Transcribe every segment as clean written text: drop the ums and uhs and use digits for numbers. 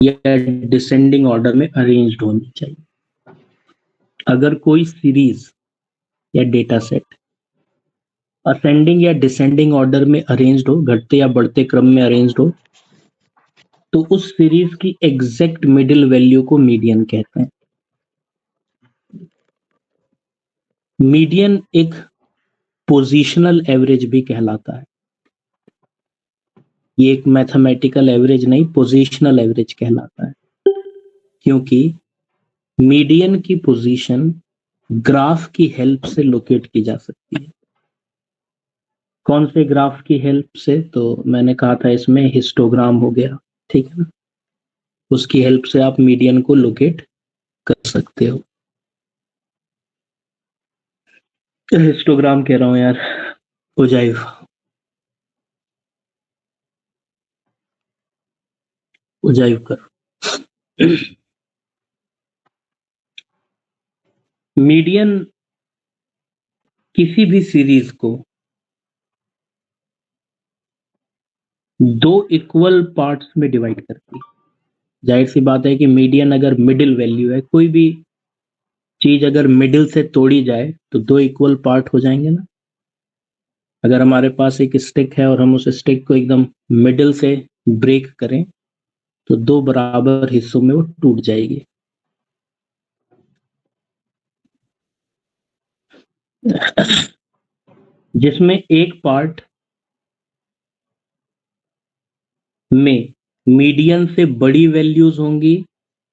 या descending order में arranged होनी चाहिए। अगर कोई सीरीज या डेटा सेट असेंडिंग या डिसेंडिंग ऑर्डर में अरेंज्ड हो, घटते या बढ़ते क्रम में अरेंज्ड हो, तो उस सीरीज की एग्जैक्ट मिडिल वैल्यू को मीडियन कहते हैं। मीडियन एक पोजीशनल एवरेज भी कहलाता है। ये एक मैथमेटिकल एवरेज नहीं, पोजीशनल एवरेज कहलाता है, क्योंकि मीडियन की पोजीशन ग्राफ की हेल्प से लोकेट की जा सकती है। कौन से ग्राफ की हेल्प से? तो मैंने कहा था इसमें हिस्टोग्राम हो गया, ठीक है ना, उसकी हेल्प से आप मीडियन को लोकेट कर सकते हो। हिस्टोग्राम कह रहा हूं यार, ओजाइव। ओजाइव कर। मीडियन किसी भी सीरीज को दो इक्वल पार्ट्स में डिवाइड करती है। जाहिर सी बात है कि मीडियन अगर मिडिल वैल्यू है, कोई भी चीज अगर मिडिल से तोड़ी जाए तो दो इक्वल पार्ट हो जाएंगे ना। अगर हमारे पास एक स्टिक है और हम उस स्टिक को एकदम मिडिल से ब्रेक करें तो दो बराबर हिस्सों में वो टूट जाएगी। जिसमें एक पार्ट में मीडियन से बड़ी वैल्यूज होंगी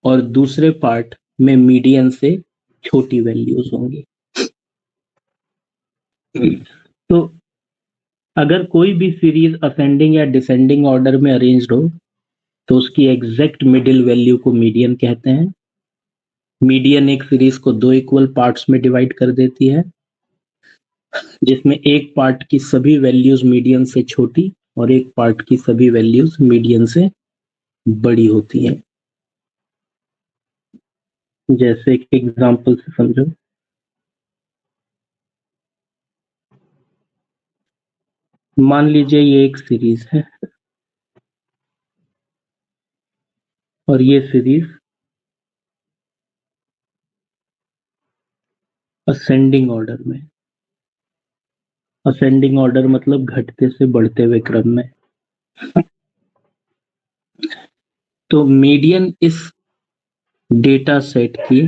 और दूसरे पार्ट में मीडियन से छोटी वैल्यूज होंगी। तो अगर कोई भी सीरीज असेंडिंग या डिसेंडिंग ऑर्डर में अरेंज्ड हो तो उसकी एग्जैक्ट मिडिल वैल्यू को मीडियन कहते हैं। मीडियन एक सीरीज को दो इक्वल पार्ट्स में डिवाइड कर देती है, जिसमें एक पार्ट की सभी वैल्यूज मीडियन से छोटी और एक पार्ट की सभी वैल्यूज मीडियन से बड़ी होती हैं। जैसे एक एग्जांपल से समझो, मान लीजिए ये एक सीरीज है और ये सीरीज असेंडिंग ऑर्डर में। असेंडिंग ऑर्डर मतलब घटते से बढ़ते हुए क्रम में। तो मीडियन इस डेटा सेट की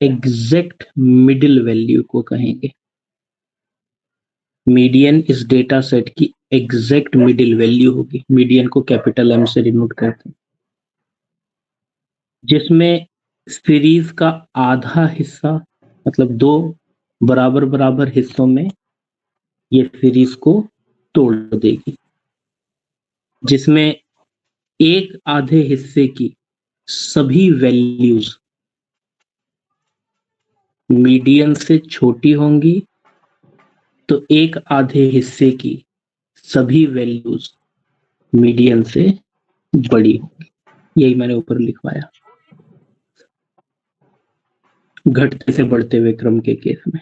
एग्जैक्ट मिडिल वैल्यू को कहेंगे। मीडियन इस डेटा सेट की एग्जैक्ट मिडिल वैल्यू होगी। मीडियन को कैपिटल एम से डिनोट करते हैं। जिसमें सीरीज का आधा हिस्सा, मतलब दो बराबर बराबर हिस्सों में ये सीरीज को तोड़ देगी, जिसमें एक आधे हिस्से की सभी वैल्यूज मीडियन से छोटी होंगी तो एक आधे हिस्से की सभी वैल्यूज मीडियन से बड़ी होंगी। यही मैंने ऊपर लिखवाया, घटते से बढ़ते हुए क्रम के केस में।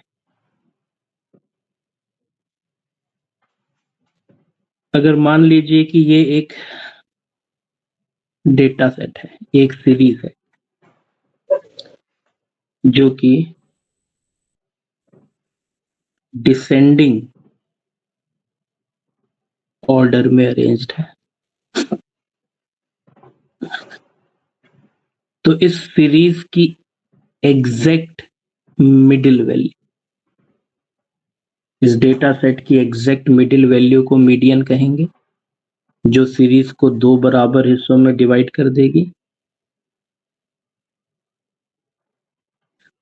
अगर मान लीजिए कि ये एक डेटा सेट है, एक सीरीज है जो कि डिसेंडिंग ऑर्डर में अरेंज्ड है, तो इस सीरीज की एग्जैक्ट मिडिल वैल्यू, इस डेटा सेट की एग्जैक्ट मिडिल वैल्यू को मीडियन कहेंगे, जो सीरीज को दो बराबर हिस्सों में डिवाइड कर देगी।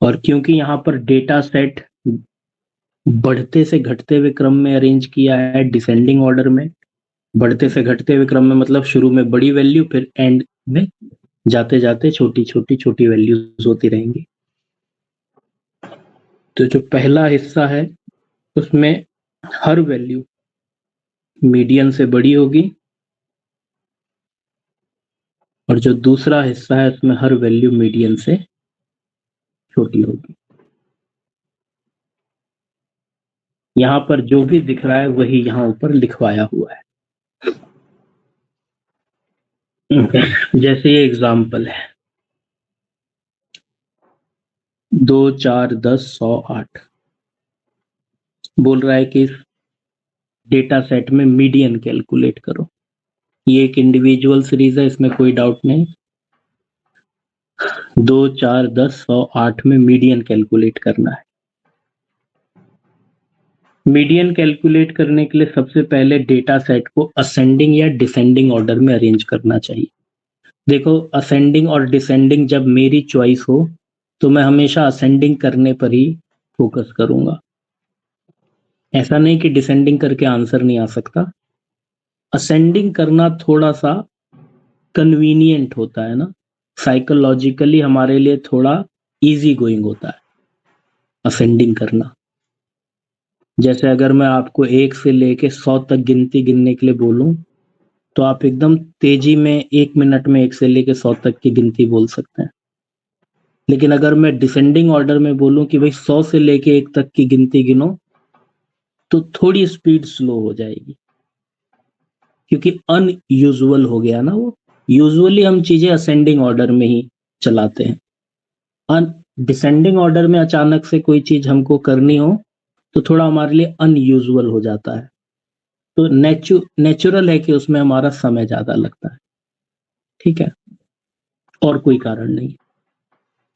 और क्योंकि यहाँ पर डेटा सेट बढ़ते से घटते हुए क्रम में अरेंज किया है, डिसेंडिंग ऑर्डर में, बढ़ते से घटते हुए क्रम में मतलब शुरू में बड़ी वैल्यू, फिर एंड में जाते जाते छोटी छोटी छोटी वैल्यूज होती रहेंगी। तो जो पहला हिस्सा है उसमें हर वैल्यू मीडियन से बड़ी होगी और जो दूसरा हिस्सा है उसमें हर वैल्यू मीडियन से छोटी होगी। यहाँ पर जो भी दिख रहा है वही यहाँ ऊपर लिखवाया हुआ है। जैसे ये एग्जाम्पल है 2 4 10 100 8 बोल रहा है कि इस डेटा सेट में मीडियन कैलकुलेट करो। ये एक इंडिविजुअल सीरीज है, इसमें कोई डाउट नहीं। 2 4 10 100 8 में मीडियन कैलकुलेट करना है। मीडियन कैलकुलेट करने के लिए सबसे पहले डेटा सेट को असेंडिंग या डिसेंडिंग ऑर्डर में अरेंज करना चाहिए। देखो, असेंडिंग और डिसेंडिंग जब मेरी चॉइस हो तो मैं हमेशा असेंडिंग करने पर ही फोकस करूंगा। ऐसा नहीं कि डिसेंडिंग करके आंसर नहीं आ सकता। असेंडिंग करना थोड़ा सा कन्वीनियंट होता है ना, साइकोलॉजिकली हमारे लिए थोड़ा इजी गोइंग होता है असेंडिंग करना। जैसे अगर मैं आपको 1 से लेके 100 तक गिनती गिनने के लिए बोलूं तो आप एकदम तेजी में 1 मिनट में 1 से लेके 100 तक की गिनती बोल सकते हैं। लेकिन अगर मैं डिसेंडिंग ऑर्डर में बोलूं कि भाई 100 से लेके 1 तक की गिनती गिनो तो थोड़ी स्पीड स्लो हो जाएगी, क्योंकि अनयूजुअल हो गया ना वो। यूजुअली हम चीजें असेंडिंग ऑर्डर में ही चलाते हैं। डिसेंडिंग ऑर्डर में अचानक से कोई चीज हमको करनी हो तो थोड़ा हमारे लिए अनयूजुअल हो जाता है। तो नेचुरल है कि उसमें हमारा समय ज्यादा लगता है। ठीक है, और कोई कारण नहीं।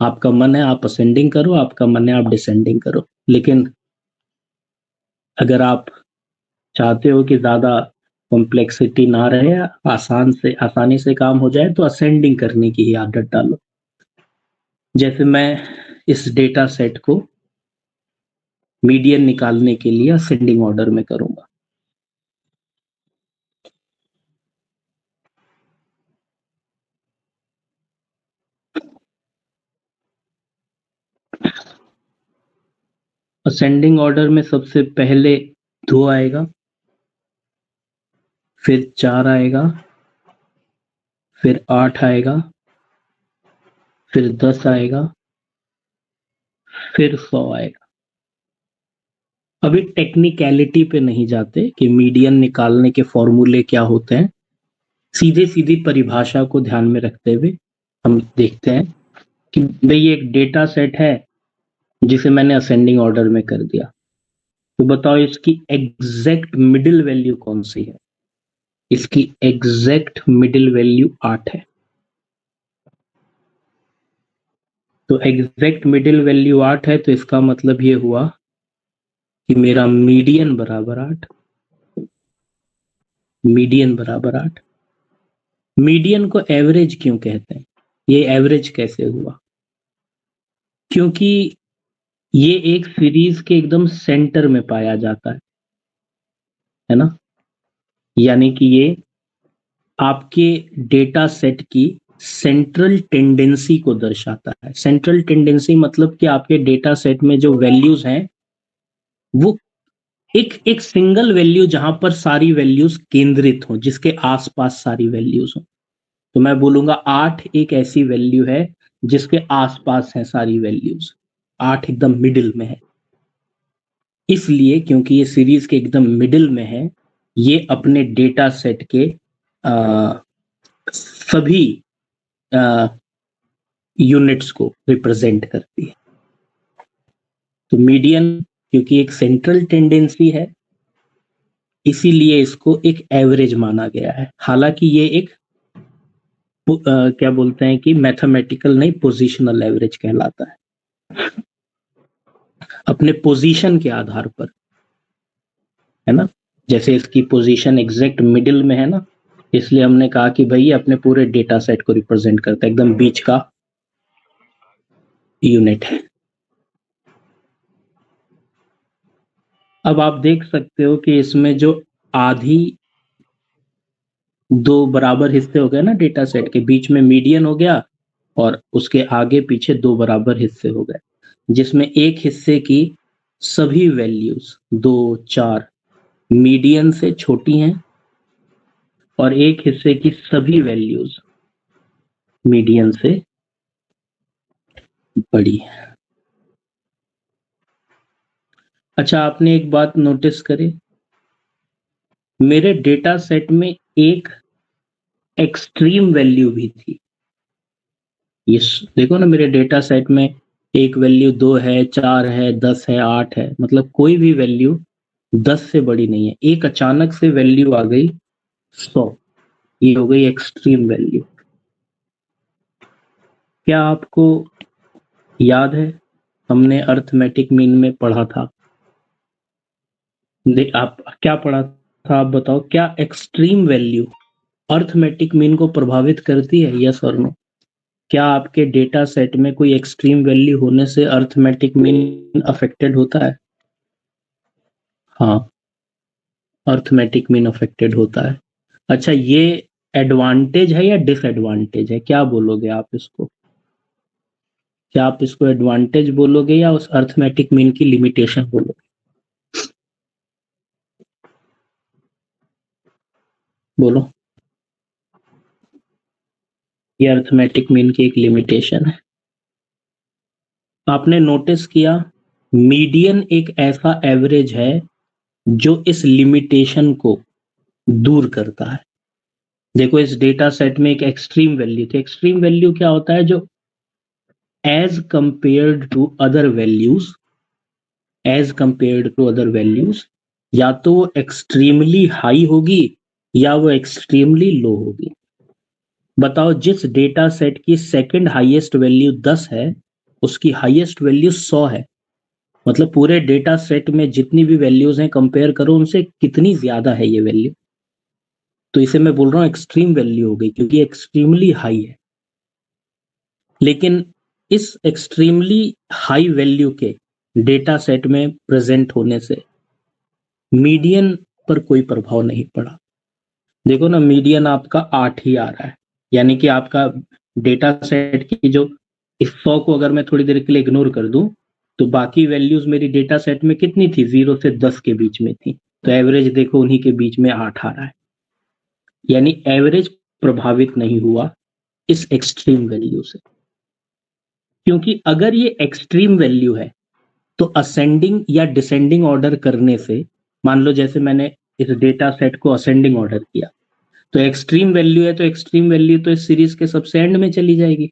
आपका मन है आप असेंडिंग करो, आपका मन है आप डिसेंडिंग करो, लेकिन अगर आप चाहते हो कि ज्यादा कॉम्प्लेक्सिटी ना रहे, आसानी से काम हो जाए, तो असेंडिंग करने की ही आदत डालो। जैसे मैं इस डेटा सेट को मीडियन निकालने के लिए असेंडिंग ऑर्डर में करूंगा। असेंडिंग ऑर्डर में सबसे पहले 2 आएगा, फिर 4 आएगा, फिर 8 आएगा, फिर 10 आएगा, फिर 100 आएगा। अभी टेक्निकलिटी पे नहीं जाते कि मीडियन निकालने के फॉर्मूले क्या होते हैं। सीधे सीधी परिभाषा को ध्यान में रखते हुए हम देखते हैं कि भाई ये एक डेटा सेट है जिसे मैंने असेंडिंग ऑर्डर में कर दिया। तो बताओ इसकी एग्जैक्ट मिडिल वैल्यू कौन सी है? इसकी एग्जैक्ट मिडिल वैल्यू 8 है। तो एग्जैक्ट मिडिल वैल्यू 8 है, तो इसका मतलब ये हुआ कि मेरा मीडियन बराबर 8। मीडियन बराबर 8। मीडियन को एवरेज क्यों कहते हैं? ये एवरेज कैसे हुआ? क्योंकि ये एक सीरीज के एकदम सेंटर में पाया जाता है ना। यानी कि ये आपके डेटा सेट की सेंट्रल टेंडेंसी को दर्शाता है। सेंट्रल टेंडेंसी मतलब कि आपके डेटा सेट में जो वैल्यूज हैं वो एक एक सिंगल वैल्यू जहां पर सारी वैल्यूज केंद्रित हो, जिसके आसपास सारी वैल्यूज हो। तो मैं बोलूंगा 8 एक ऐसी वैल्यू है जिसके आसपास है सारी वैल्यूज। 8 एकदम मिडिल में है। इसलिए क्योंकि ये सीरीज के एकदम मिडिल में है, ये अपने डेटा सेट के आ, सभी यूनिट्स को रिप्रेजेंट करती है। तो मीडियन क्योंकि एक सेंट्रल टेंडेंसी है, इसीलिए इसको एक एवरेज माना गया है। हालांकि ये एक क्या बोलते हैं कि मैथमेटिकल नहीं, पोजिशनल एवरेज कहलाता है, अपने पोजीशन के आधार पर, है ना। जैसे इसकी पोजीशन एग्जैक्ट मिडिल में है ना, इसलिए हमने कहा कि भाई ये अपने पूरे डेटा सेट को रिप्रेजेंट करता है, एकदम बीच का यूनिट है। अब आप देख सकते हो कि इसमें जो आधी 2 बराबर हिस्से हो गए ना डेटा सेट के, बीच में मीडियन हो गया और उसके आगे पीछे 2 बराबर हिस्से हो गए, जिसमें एक हिस्से की सभी वैल्यूज 2 4 मीडियन से छोटी हैं और एक हिस्से की सभी वैल्यूज मीडियन से बड़ी है। अच्छा, आपने एक बात नोटिस करी, मेरे डेटा सेट में एक एक्सट्रीम वैल्यू भी थी। ये देखो ना, मेरे डेटा सेट में एक वैल्यू 2 है, 4 है, 10 है, 8 है, मतलब कोई भी वैल्यू 10 से बड़ी नहीं है। एक अचानक से वैल्यू आ गई 100, ये हो गई एक्सट्रीम वैल्यू। क्या आपको याद है, हमने अर्थमेटिक मीन में पढ़ा था, आप क्या पढ़ा था, आप बताओ, क्या एक्सट्रीम वैल्यू अर्थमेटिक मीन को प्रभावित करती है, यस और नो? क्या आपके डेटा सेट में कोई एक्सट्रीम वैल्यू होने से अर्थमेटिक मीन अफेक्टेड होता है? हाँ, अर्थमेटिक मीन अफेक्टेड होता है। अच्छा, ये एडवांटेज है या डिसएडवांटेज है, क्या बोलोगे आप इसको? क्या आप इसको एडवांटेज बोलोगे या उस अर्थमेटिक मीन की लिमिटेशन बोलोगे? बोलो। ये अर्थमेटिक मीन की एक लिमिटेशन है। आपने नोटिस किया, मीडियन एक ऐसा एवरेज है जो इस लिमिटेशन को दूर करता है। देखो, इस डेटा सेट में एक एक्सट्रीम वैल्यू थी। एक्सट्रीम वैल्यू क्या होता है? जो as compared to other values, as compared to other values, या तो वो एक्सट्रीमली हाई होगी या वो एक्सट्रीमली लो होगी। बताओ, जिस डेटा सेट की सेकंड हाईएस्ट वैल्यू 10 है, उसकी हाईएस्ट वैल्यू 100 है। मतलब पूरे डेटा सेट में जितनी भी वैल्यूज हैं, कंपेयर करो उनसे कितनी ज्यादा है ये वैल्यू। तो इसे मैं बोल रहा हूं एक्सट्रीम वैल्यू हो गई, क्योंकि एक्सट्रीमली हाई है। लेकिन इस एक्सट्रीमली हाई वैल्यू के डेटा सेट में प्रेजेंट होने से मीडियन पर कोई प्रभाव नहीं पड़ा। देखो ना, मीडियन आपका 8 ही आ रहा है, यानी कि आपका डेटा सेट की जो इस 100 को अगर मैं थोड़ी देर के लिए इग्नोर कर दूं, तो बाकी वैल्यूज मेरी डेटा सेट में कितनी थी? 0 से 10 के बीच में थी। तो एवरेज देखो, उन्हीं के बीच में 8 आ रहा है, यानी एवरेज प्रभावित नहीं हुआ इस एक्सट्रीम वैल्यू से। क्योंकि अगर ये एक्सट्रीम वैल्यू है, तो असेंडिंग या डिसेंडिंग ऑर्डर करने से, मान लो जैसे मैंने इस डेटा सेट को असेंडिंग ऑर्डर किया, तो एक्सट्रीम वैल्यू है, तो एक्सट्रीम वैल्यू तो इस सीरीज के सबसे एंड में चली जाएगी।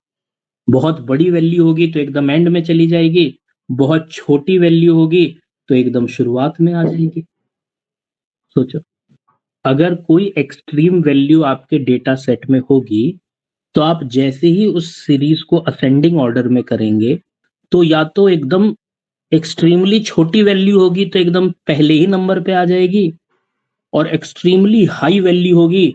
बहुत बड़ी वैल्यू होगी तो एकदम एंड में चली जाएगी, बहुत छोटी वैल्यू होगी तो एकदम शुरुआत में आ जाएगी। सोचो, अगर कोई एक्सट्रीम वैल्यू आपके डेटा सेट में होगी, तो आप जैसे ही उस सीरीज को असेंडिंग ऑर्डर में करेंगे, तो या तो एकदम एक्सट्रीमली छोटी वैल्यू होगी तो एकदम पहले ही नंबर पे आ जाएगी, और एक्सट्रीमली हाई वैल्यू होगी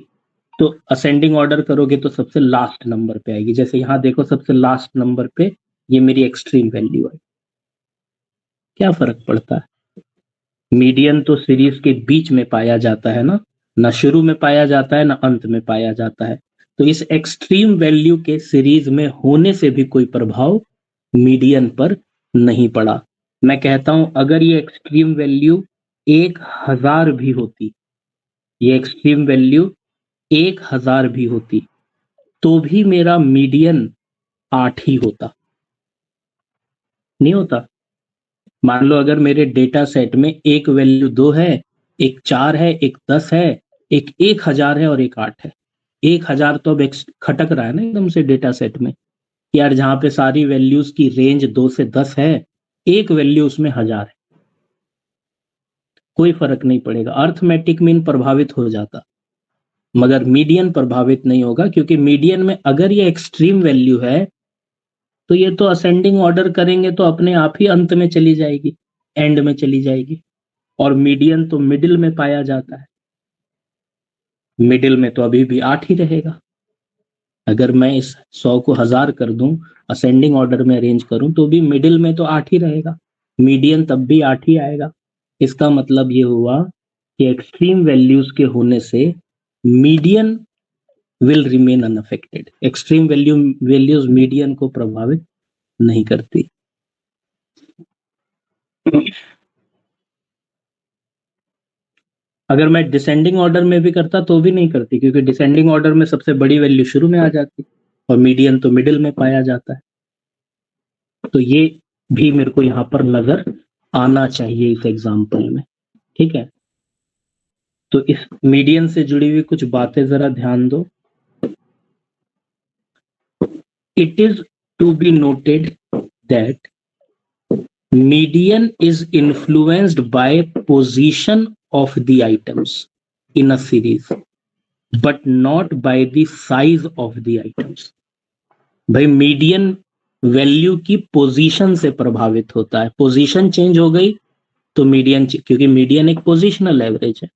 तो असेंडिंग ऑर्डर करोगे तो सबसे लास्ट नंबर पे आएगी। जैसे यहां देखो, सबसे लास्ट नंबर पे ये मेरी एक्सट्रीम वैल्यू है। क्या फर्क पड़ता है? मीडियन तो सीरीज के बीच में पाया जाता है ना शुरू में पाया जाता है ना अंत में पाया जाता है। तो इस एक्सट्रीम वैल्यू के सीरीज में होने से भी कोई प्रभाव मीडियन पर नहीं पड़ा। मैं कहता हूं, अगर ये एक्सट्रीम वैल्यू 1000 भी होती, ये एक्सट्रीम वैल्यू 1000 भी होती, तो भी मेरा मीडियन 8 ही होता। नहीं होता? मान लो अगर मेरे डेटा सेट में एक वैल्यू 2 है, एक 4 है, एक 10 है, एक 1000 है और एक 8 है। 1000 तो अब खटक रहा है ना एकदम से डेटा सेट में, यार जहां पे सारी वैल्यूज की रेंज 2 से 10 है, एक वैल्यू उसमें 1000 है। कोई फर्क नहीं पड़ेगा, अर्थमेटिक मीन प्रभावित हो जाता, मगर मीडियन प्रभावित नहीं होगा, क्योंकि मीडियन में अगर ये एक्सट्रीम वैल्यू है, तो ये तो असेंडिंग ऑर्डर करेंगे तो अपने आप ही अंत में चली जाएगी, एंड में चली जाएगी। और मीडियन तो मिडिल में पाया जाता है, मिडिल में तो अभी भी 8 ही रहेगा। अगर मैं इस 100 को 1000 कर दूं, असेंडिंग ऑर्डर में अरेंज करूं, तो भी मिडिल में तो 8 ही रहेगा, मीडियन तब भी 8 ही आएगा। इसका मतलब ये हुआ कि एक्सट्रीम वैल्यूज के होने से median will remain unaffected. Extreme values median को प्रभावित नहीं करती। अगर मैं डिसेंडिंग ऑर्डर में भी करता तो भी नहीं करती, क्योंकि डिसेंडिंग ऑर्डर में सबसे बड़ी वैल्यू शुरू में आ जाती और मीडियन तो मिडिल में पाया जाता है। तो ये भी मेरे को यहाँ पर नजर आना चाहिए इस एग्जाम्पल में। ठीक है, तो इस मीडियन से जुड़ी हुई कुछ बातें जरा ध्यान दो। It is to be noted that median is influenced by position of the items in a series, but not by the size of the items. भाई मीडियन वैल्यू की पोजीशन से प्रभावित होता है, पोजीशन चेंज हो गई तो मीडियन, क्योंकि मीडियन एक पोजीशनल एवरेज है,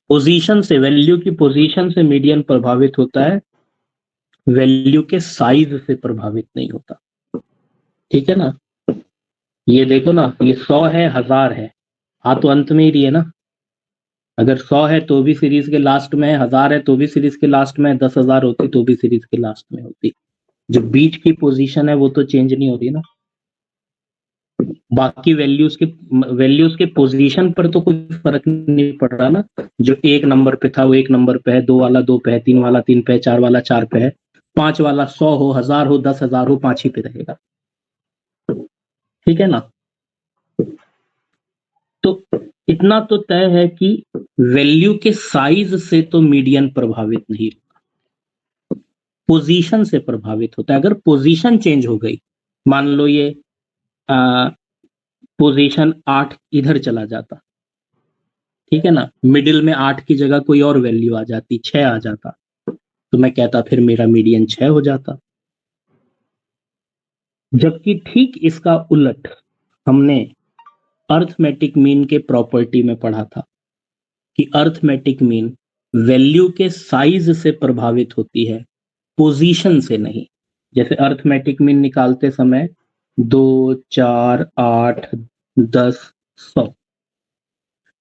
पोजीशन से, वैल्यू की पोजीशन से मीडियन प्रभावित होता है, वैल्यू के साइज से प्रभावित नहीं होता। ठीक है ना, ये देखो ना, ये 100 है, 1000 है, हाँ तो अंत में ही रही है ना। अगर 100 है तो भी सीरीज के लास्ट में है, 1000 है तो भी सीरीज के लास्ट में है, 10,000 होती तो भी सीरीज के लास्ट में होती। जो बीच की पोजीशन है वो तो चेंज नहीं हो रही ना, बाकी वैल्यूज के पोजीशन पर तो कोई फर्क नहीं पड़ रहा ना। जो 1 नंबर पे था वो 1 नंबर पे है, 2 वाला 2 पे है, 3 वाला 3 पे है, 4 वाला 4 पे है, 5 वाला 100 हो, 1000 हो, 10,000 हो, 5 ही पे रहेगा। ठीक है ना। तो इतना तो तय है कि वैल्यू के साइज से तो मीडियन प्रभावित नहीं होता, पोजीशन से प्रभावित होता है। अगर पोजीशन चेंज हो गई, मान लो ये पोजीशन 8 इधर चला जाता, ठीक है ना, मिडिल में 8 की जगह कोई और वैल्यू आ जाती, 6 आ जाता, तो मैं कहता फिर मेरा मीडियन 6 हो जाता। जबकि ठीक इसका उलट हमने अर्थमेटिक मीन के प्रॉपर्टी में पढ़ा था कि अर्थमेटिक मीन वैल्यू के साइज से प्रभावित होती है, पोजीशन से नहीं। जैसे अर्थमेटिक मीन निकालते समय 2, 4, 8, 10, 100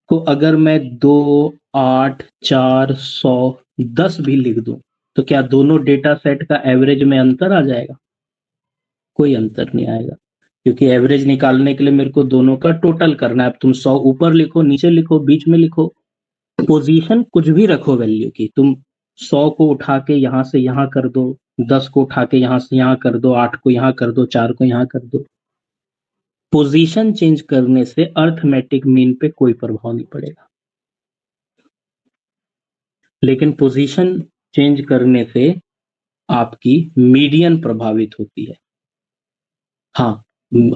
को अगर मैं 2, 8, 4, 100, 10 भी लिख दूं तो क्या दोनों डेटा सेट का एवरेज में अंतर आ जाएगा? कोई अंतर नहीं आएगा, क्योंकि एवरेज निकालने के लिए मेरे को दोनों का टोटल करना है। अब तुम 100 ऊपर लिखो, नीचे लिखो, बीच में लिखो, पोजीशन कुछ भी रखो वैल्यू की, तुम 100 को उठा के यहां से यहां कर दो, 10 को उठा के यहां से यहां कर दो, 8 को यहां कर दो, 4 को यहां कर दो, पोजीशन चेंज करने से अर्थमेटिक मीन पे कोई प्रभाव नहीं पड़ेगा। लेकिन पोजीशन चेंज करने से आपकी मीडियन प्रभावित होती है। हाँ,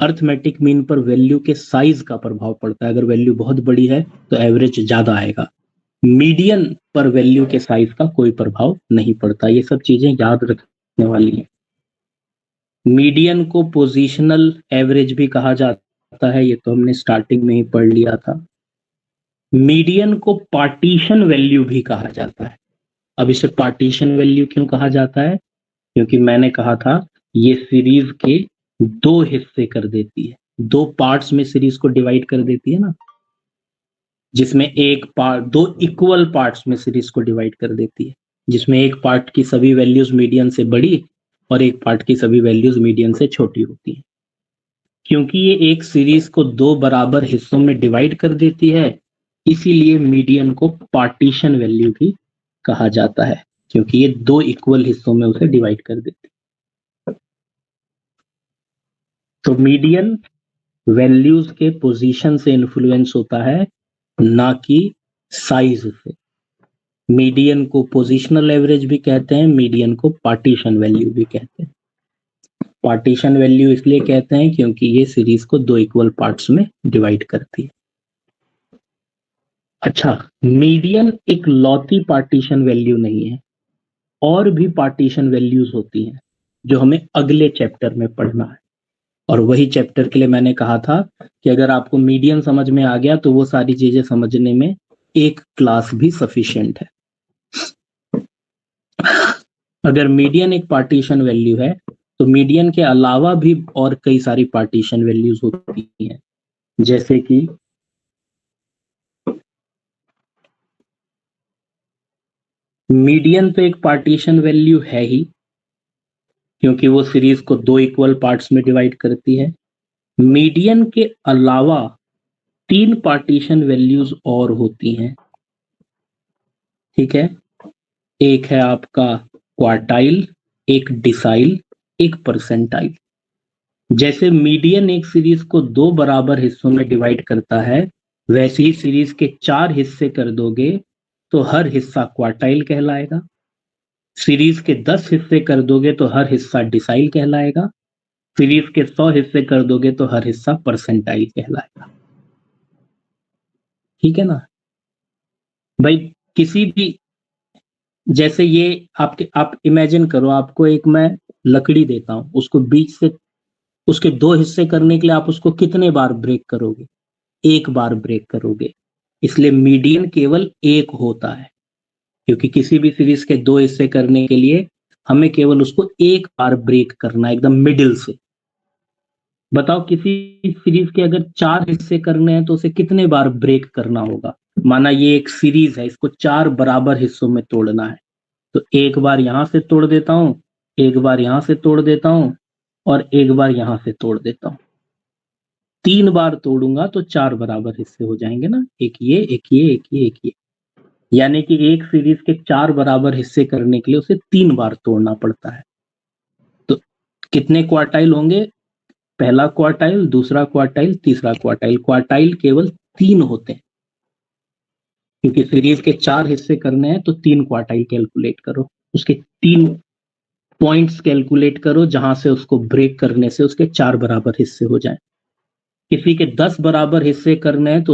अर्थमेटिक मीन पर वैल्यू के साइज का प्रभाव पड़ता है। अगर वैल्यू बहुत बड़ी है तो एवरेज ज्यादा आएगा, मीडियन पर वैल्यू के साइज का कोई प्रभाव नहीं पड़ता। ये सब चीजें याद रखने वाली हैं। मीडियन को पोजीशनल एवरेज भी कहा जाता है, ये तो हमने स्टार्टिंग में ही पढ़ लिया था। मीडियन को पार्टीशन वैल्यू भी कहा जाता है। अब इसे पार्टीशन वैल्यू क्यों कहा जाता है? क्योंकि मैंने कहा था ये सीरीज के 2 हिस्से कर देती है, 2 पार्ट्स में सीरीज को डिवाइड कर देती है ना, जिसमें एक पार्ट 2 इक्वल पार्ट्स में सीरीज को डिवाइड कर देती है, जिसमें एक पार्ट की सभी वैल्यूज मीडियन से बड़ी और एक पार्ट की सभी वैल्यूज मीडियन से छोटी होती है। क्योंकि ये एक सीरीज को 2 बराबर हिस्सों में डिवाइड कर देती है, इसीलिए मीडियन को पार्टीशन वैल्यू भी कहा जाता है, क्योंकि ये 2 इक्वल हिस्सों में उसे डिवाइड कर देती है। तो मीडियन वैल्यूज के पोजीशन से इन्फ्लुएंस होता है, ना कि साइज से। मीडियन को पोजीशनल एवरेज भी कहते हैं, मीडियन को पार्टीशन वैल्यू भी कहते हैं। पार्टीशन वैल्यू इसलिए कहते हैं क्योंकि ये सीरीज को 2 इक्वल पार्ट्स में डिवाइड करती है। अच्छा, मीडियन एक लौती पार्टीशन वैल्यू नहीं है, और भी पार्टीशन वैल्यूज होती हैं जो हमें अगले चैप्टर में पढ़ना है। और वही चैप्टर के लिए मैंने कहा था कि अगर आपको मीडियन समझ में आ गया तो वो सारी चीजें समझने में एक क्लास भी सफिशिएंट है। अगर मीडियन एक पार्टीशन वैल्यू है तो मीडियन के अलावा भी और कई सारी पार्टीशन वैल्यूज होती हैं, जैसे कि मीडियन तो एक पार्टीशन वैल्यू है ही, क्योंकि वो सीरीज को 2 इक्वल पार्ट्स में डिवाइड करती है। मीडियन के अलावा 3 पार्टीशन वैल्यूज और होती हैं, ठीक है। एक है आपका क्वार्टाइल, एक डिसाइल, एक परसेंटाइल। जैसे मीडियन एक सीरीज को 2 बराबर हिस्सों में डिवाइड करता है, वैसे ही सीरीज के 4 हिस्से कर दोगे तो हर हिस्सा क्वार्टाइल कहलाएगा। सीरीज के 10 हिस्से कर दोगे तो हर हिस्सा डिसाइल कहलाएगा, सीरीज के 100 हिस्से कर दोगे तो हर हिस्सा परसेंटाइल कहलाएगा। ठीक है ना भाई? किसी भी, जैसे ये आप इमेजिन करो, आपको एक मैं लकड़ी देता हूं, उसको बीच से उसके 2 हिस्से करने के लिए आप उसको कितने बार ब्रेक करोगे? एक बार ब्रेक करोगे। इसलिए मीडियन केवल एक होता है, क्योंकि किसी भी सीरीज के 2 हिस्से करने के लिए हमें केवल उसको एक बार ब्रेक करना है, एकदम मिडिल से। बताओ किसी सीरीज के अगर 4 हिस्से करने हैं तो उसे कितने बार ब्रेक करना होगा? माना ये एक सीरीज है, इसको 4 बराबर हिस्सों में तोड़ना है, तो एक बार यहां से तोड़ देता हूं, एक बार यहां से तोड़ देता हूं, और एक बार यहां से तोड़ देता हूं। 3 बार तोड़ूंगा तो 4 बराबर हिस्से हो जाएंगे ना, एक ये, एक ये, एक ये, एक ये। यानी कि एक सीरीज के 4 बराबर हिस्से करने के लिए उसे 3 बार तोड़ना पड़ता है। तो कितने क्वार्टाइल होंगे? पहला क्वार्टाइल, दूसरा क्वार्टाइल, तीसरा क्वार्टाइल। क्वार्टाइल केवल 3 होते हैं, क्योंकि सीरीज के 4 हिस्से करने हैं तो 3 क्वार्टाइल कैलकुलेट करो, उसके 3 पॉइंट्स कैलकुलेट करो जहां से उसको ब्रेक करने से उसके 4 बराबर हिस्से हो जाएं। किसी के 10 बराबर हिस्से करने हैं तो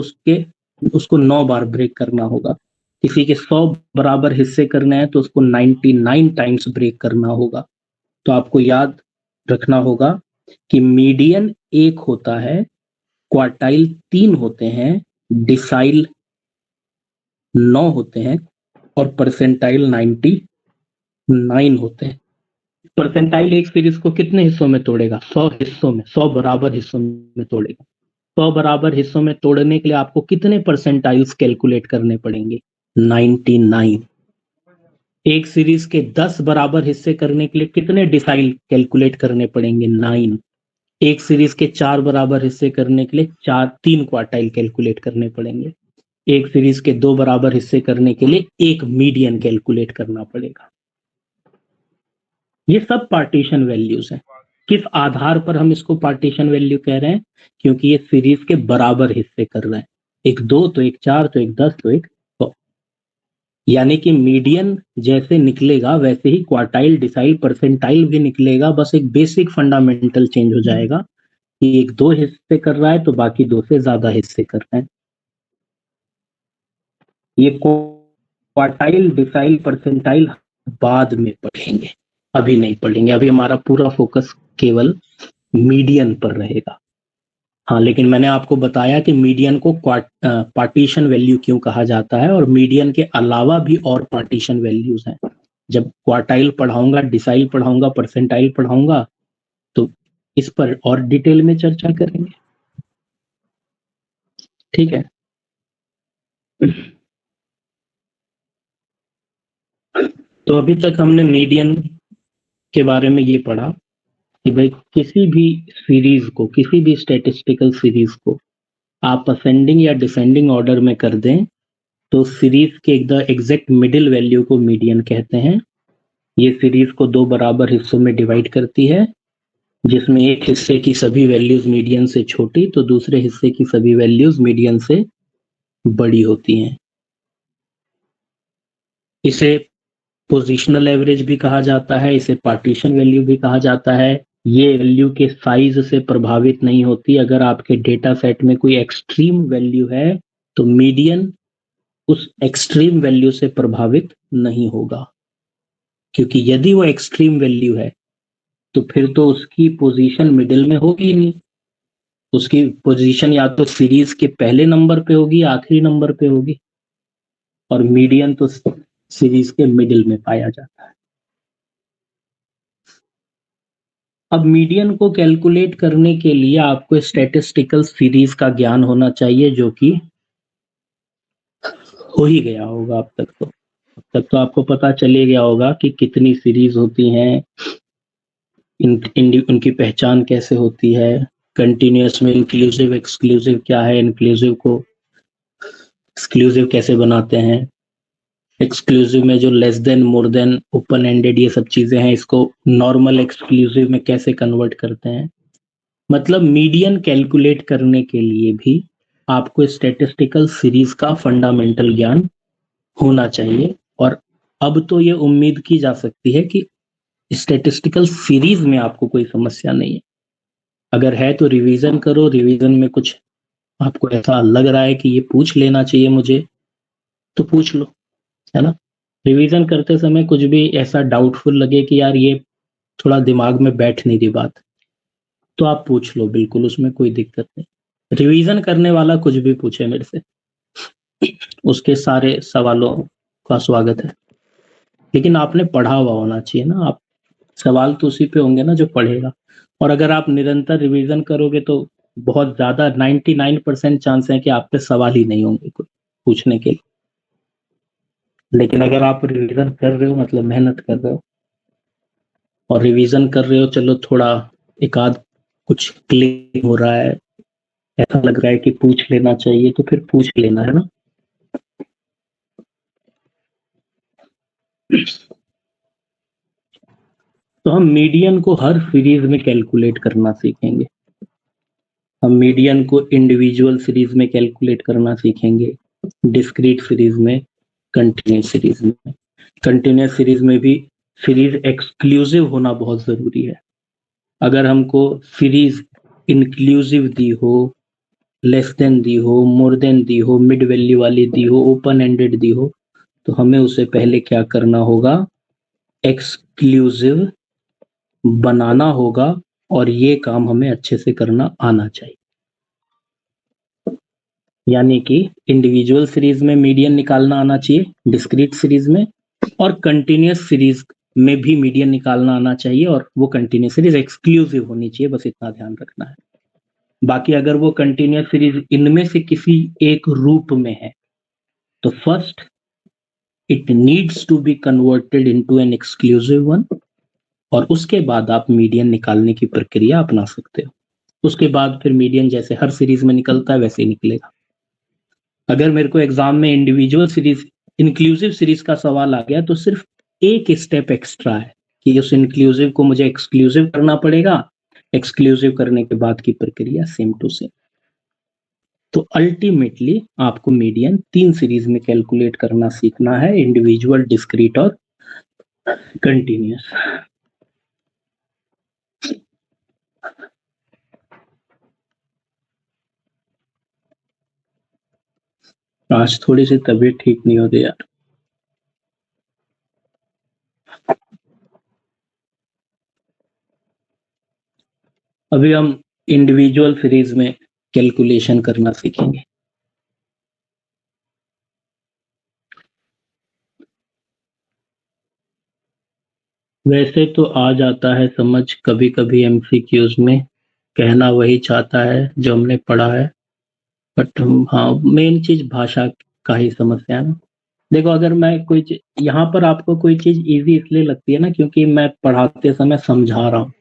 उसको 9 बार ब्रेक करना होगा। किसी के 100 बराबर हिस्से करने हैं तो उसको 99 टाइम्स ब्रेक करना होगा। तो आपको याद रखना होगा कि मीडियन 1 होता है, क्वार्टाइल 3 होते हैं, डिसाइल 9 होते हैं, और परसेंटाइल 99 होते हैं। परसेंटाइल एक सीरीज को कितने हिस्सों में तोड़ेगा? 100 हिस्सों में, 100 बराबर हिस्सों में तोड़ेगा। 100 बराबर हिस्सों में तोड़ने के लिए आपको कितने परसेंटाइल्स कैलकुलेट करने पड़ेंगे? 99। एक सीरीज के 10 बराबर हिस्से करने के लिए कितने डिसाइल कैलकुलेट करने पड़ेंगे? 9। एक सीरीज के 4 बराबर हिस्से करने के लिए 3 क्वार्टाइल कैलकुलेट करने पड़ेंगे। एक सीरीज के 2 बराबर हिस्से करने के लिए एक मीडियन कैलकुलेट करना पड़ेगा। ये सब पार्टीशन वैल्यूज हैं। किस आधार पर हम इसको पार्टीशन वैल्यू कह रहे हैं? क्योंकि ये सीरीज के बराबर हिस्से कर रहे हैं, एक 2 तो एक 4 तो एक 10 तो एक 100। यानी कि मीडियन जैसे निकलेगा वैसे ही क्वार्टाइल, डिसाइल, परसेंटाइल भी निकलेगा। बस एक बेसिक फंडामेंटल चेंज हो जाएगा कि एक 2 हिस्से कर रहा है तो बाकी 2 से ज्यादा हिस्से कर रहे हैं। ये क्वार्टाइल, डिसाइल, परसेंटाइल बाद में पढ़ेंगे, अभी नहीं पढ़ेंगे। अभी हमारा पूरा फोकस केवल मीडियन पर रहेगा। हाँ, लेकिन मैंने आपको बताया कि मीडियन को पार्टीशन वैल्यू क्यों कहा जाता है, और मीडियन के अलावा भी और पार्टीशन वैल्यूज हैं। जब क्वार्टाइल पढ़ाऊंगा, डिसाइल पढ़ाऊंगा, परसेंटाइल पढ़ाऊंगा, तो इस पर और डिटेल में चर्चा करेंगे। ठीक है? तो अभी तक हमने मीडियन के बारे में ये पढ़ा कि भाई किसी भी सीरीज को, किसी भी स्टैटिस्टिकल सीरीज को आप असेंडिंग या डिसेंडिंग ऑर्डर में कर दें तो सीरीज के एग्जैक्ट मिडिल वैल्यू को मीडियन कहते हैं। ये सीरीज को 2 बराबर हिस्सों में डिवाइड करती है, जिसमें एक हिस्से की सभी वैल्यूज मीडियन से छोटी तो दूसरे हिस्से की सभी वैल्यूज मीडियन से बड़ी होती हैं। इसे पोजिशनल एवरेज भी कहा जाता है, इसे पार्टीशन वैल्यू भी कहा जाता है। ये वैल्यू के साइज से प्रभावित नहीं होती। अगर आपके डेटा सेट में कोई एक्सट्रीम वैल्यू है तो मीडियन उस एक्सट्रीम वैल्यू से प्रभावित नहीं होगा, क्योंकि यदि वो एक्सट्रीम वैल्यू है तो फिर तो उसकी पोजीशन मिडिल में होगी ही नहीं। उसकी पोजीशन या तो सीरीज के पहले नंबर पे होगी या आखिरी नंबर पे होगी, और मीडियन तो सीरीज के मिडिल में पाया जाता है। अब मीडियन को कैलकुलेट करने के लिए आपको स्टैटिस्टिकल सीरीज का ज्ञान होना चाहिए, जो कि हो ही गया होगा अब तक तो आपको पता चले गया होगा कि कितनी सीरीज होती हैं, उनकी पहचान कैसे होती है, कंटिन्यूअस में इंक्लूसिव एक्सक्लूसिव क्या है, इंक्लूसिव को एक्सक्लूसिव कैसे बनाते हैं, एक्सक्लूसिव में जो less than, more than, open ended, ये सब चीजें हैं, इसको नॉर्मल एक्सक्लूसिव में कैसे कन्वर्ट करते हैं। मतलब मीडियन कैलकुलेट करने के लिए भी आपको स्टैटिस्टिकल सीरीज का फंडामेंटल ज्ञान होना चाहिए, और अब तो ये उम्मीद की जा सकती है कि स्टैटिस्टिकल सीरीज में आपको कोई समस्या नहीं है। अगर है तो रिवीजन करो, रिवीजन में कुछ आपको ऐसा लग रहा है कि ये पूछ लेना चाहिए मुझे, तो पूछ लो, है ना? रिवीजन करते समय कुछ भी ऐसा डाउटफुल लगे कि यार ये थोड़ा दिमाग में बैठ नहीं रही बात, तो आप पूछ लो, बिल्कुल उसमें कोई दिक्कत नहीं। रिवीजन करने वाला कुछ भी पूछे मेरे से, उसके सारे सवालों का स्वागत है। लेकिन आपने पढ़ा हुआ होना चाहिए ना, आप सवाल तो उसी पे होंगे ना जो पढ़ेगा। और अगर आप निरंतर रिवीजन करोगे तो बहुत ज्यादा 99% चांस है कि आप पे सवाल ही नहीं होंगे कुछ पूछने के लिए। लेकिन अगर आप रिवीजन कर रहे हो मतलब मेहनत कर रहे हो, और रिवीजन कर रहे हो, चलो थोड़ा एक आध कुछ क्लिक हो रहा है, ऐसा लग रहा है कि पूछ लेना चाहिए, तो फिर पूछ लेना, है ना? तो हम मीडियन को हर सीरीज में कैलकुलेट करना सीखेंगे। हम मीडियन को इंडिविजुअल सीरीज में कैलकुलेट करना सीखेंगे, डिस्क्रीट सीरीज में, कंटिन्यूस सीरीज में। कंटिन्यूस सीरीज में भी सीरीज एक्सक्लूसिव होना बहुत जरूरी है। अगर हमको सीरीज इंक्लूसिव दी हो, लेस देन दी हो, मोर देन दी हो, मिड वैल्यू वाली दी हो, ओपन एंडेड दी हो, तो हमें उसे पहले क्या करना होगा? एक्सक्लूसिव बनाना होगा, और ये काम हमें अच्छे से करना आना चाहिए। यानी कि इंडिविजुअल सीरीज में मीडियन निकालना आना चाहिए, डिस्क्रीट सीरीज में, और कंटिन्यूस सीरीज में भी मीडियन निकालना आना चाहिए, और वो कंटिन्यूस सीरीज एक्सक्लूसिव होनी चाहिए, बस इतना ध्यान रखना है। बाकी अगर वो कंटिन्यूस सीरीज इनमें से किसी एक रूप में है, तो first it needs to be converted into an exclusive one, और उसके बाद आप मीडियन निकालने की प्रक्रिया अपना सकते हो। उसके बाद फिर मीडियन जैसे हर सीरीज में निकलता है वैसे ही निकलेगा। अगर मेरे को एग्जाम में इंडिविजुअल सीरीज इंक्लूसिव सीरीज का सवाल आ गया, तो सिर्फ एक स्टेप एक्स्ट्रा है कि उस इंक्लूसिव को मुझे एक्सक्लूसिव करना पड़ेगा, एक्सक्लूसिव करने के बाद की प्रक्रिया सेम टू सेम। तो अल्टीमेटली आपको मीडियन 3 सीरीज में कैलकुलेट करना सीखना है, इंडिविजुअल, डिस्क्रीट और कंटिन्यूस। आज थोड़ी सी तबीयत ठीक नहीं हो रही यार। अभी हम इंडिविजुअल सीरीज में कैलकुलेशन करना सीखेंगे। वैसे तो आ जाता है समझ, कभी कभी एमसीक्यूज में कहना वही चाहता है जो हमने पढ़ा है, बट हाँ, मेन चीज भाषा का ही समस्या है ना। देखो, अगर मैं कोई यहाँ पर आपको कोई चीज इजी इसलिए लगती है ना क्योंकि मैं पढ़ाते समय समझा रहा हूँ।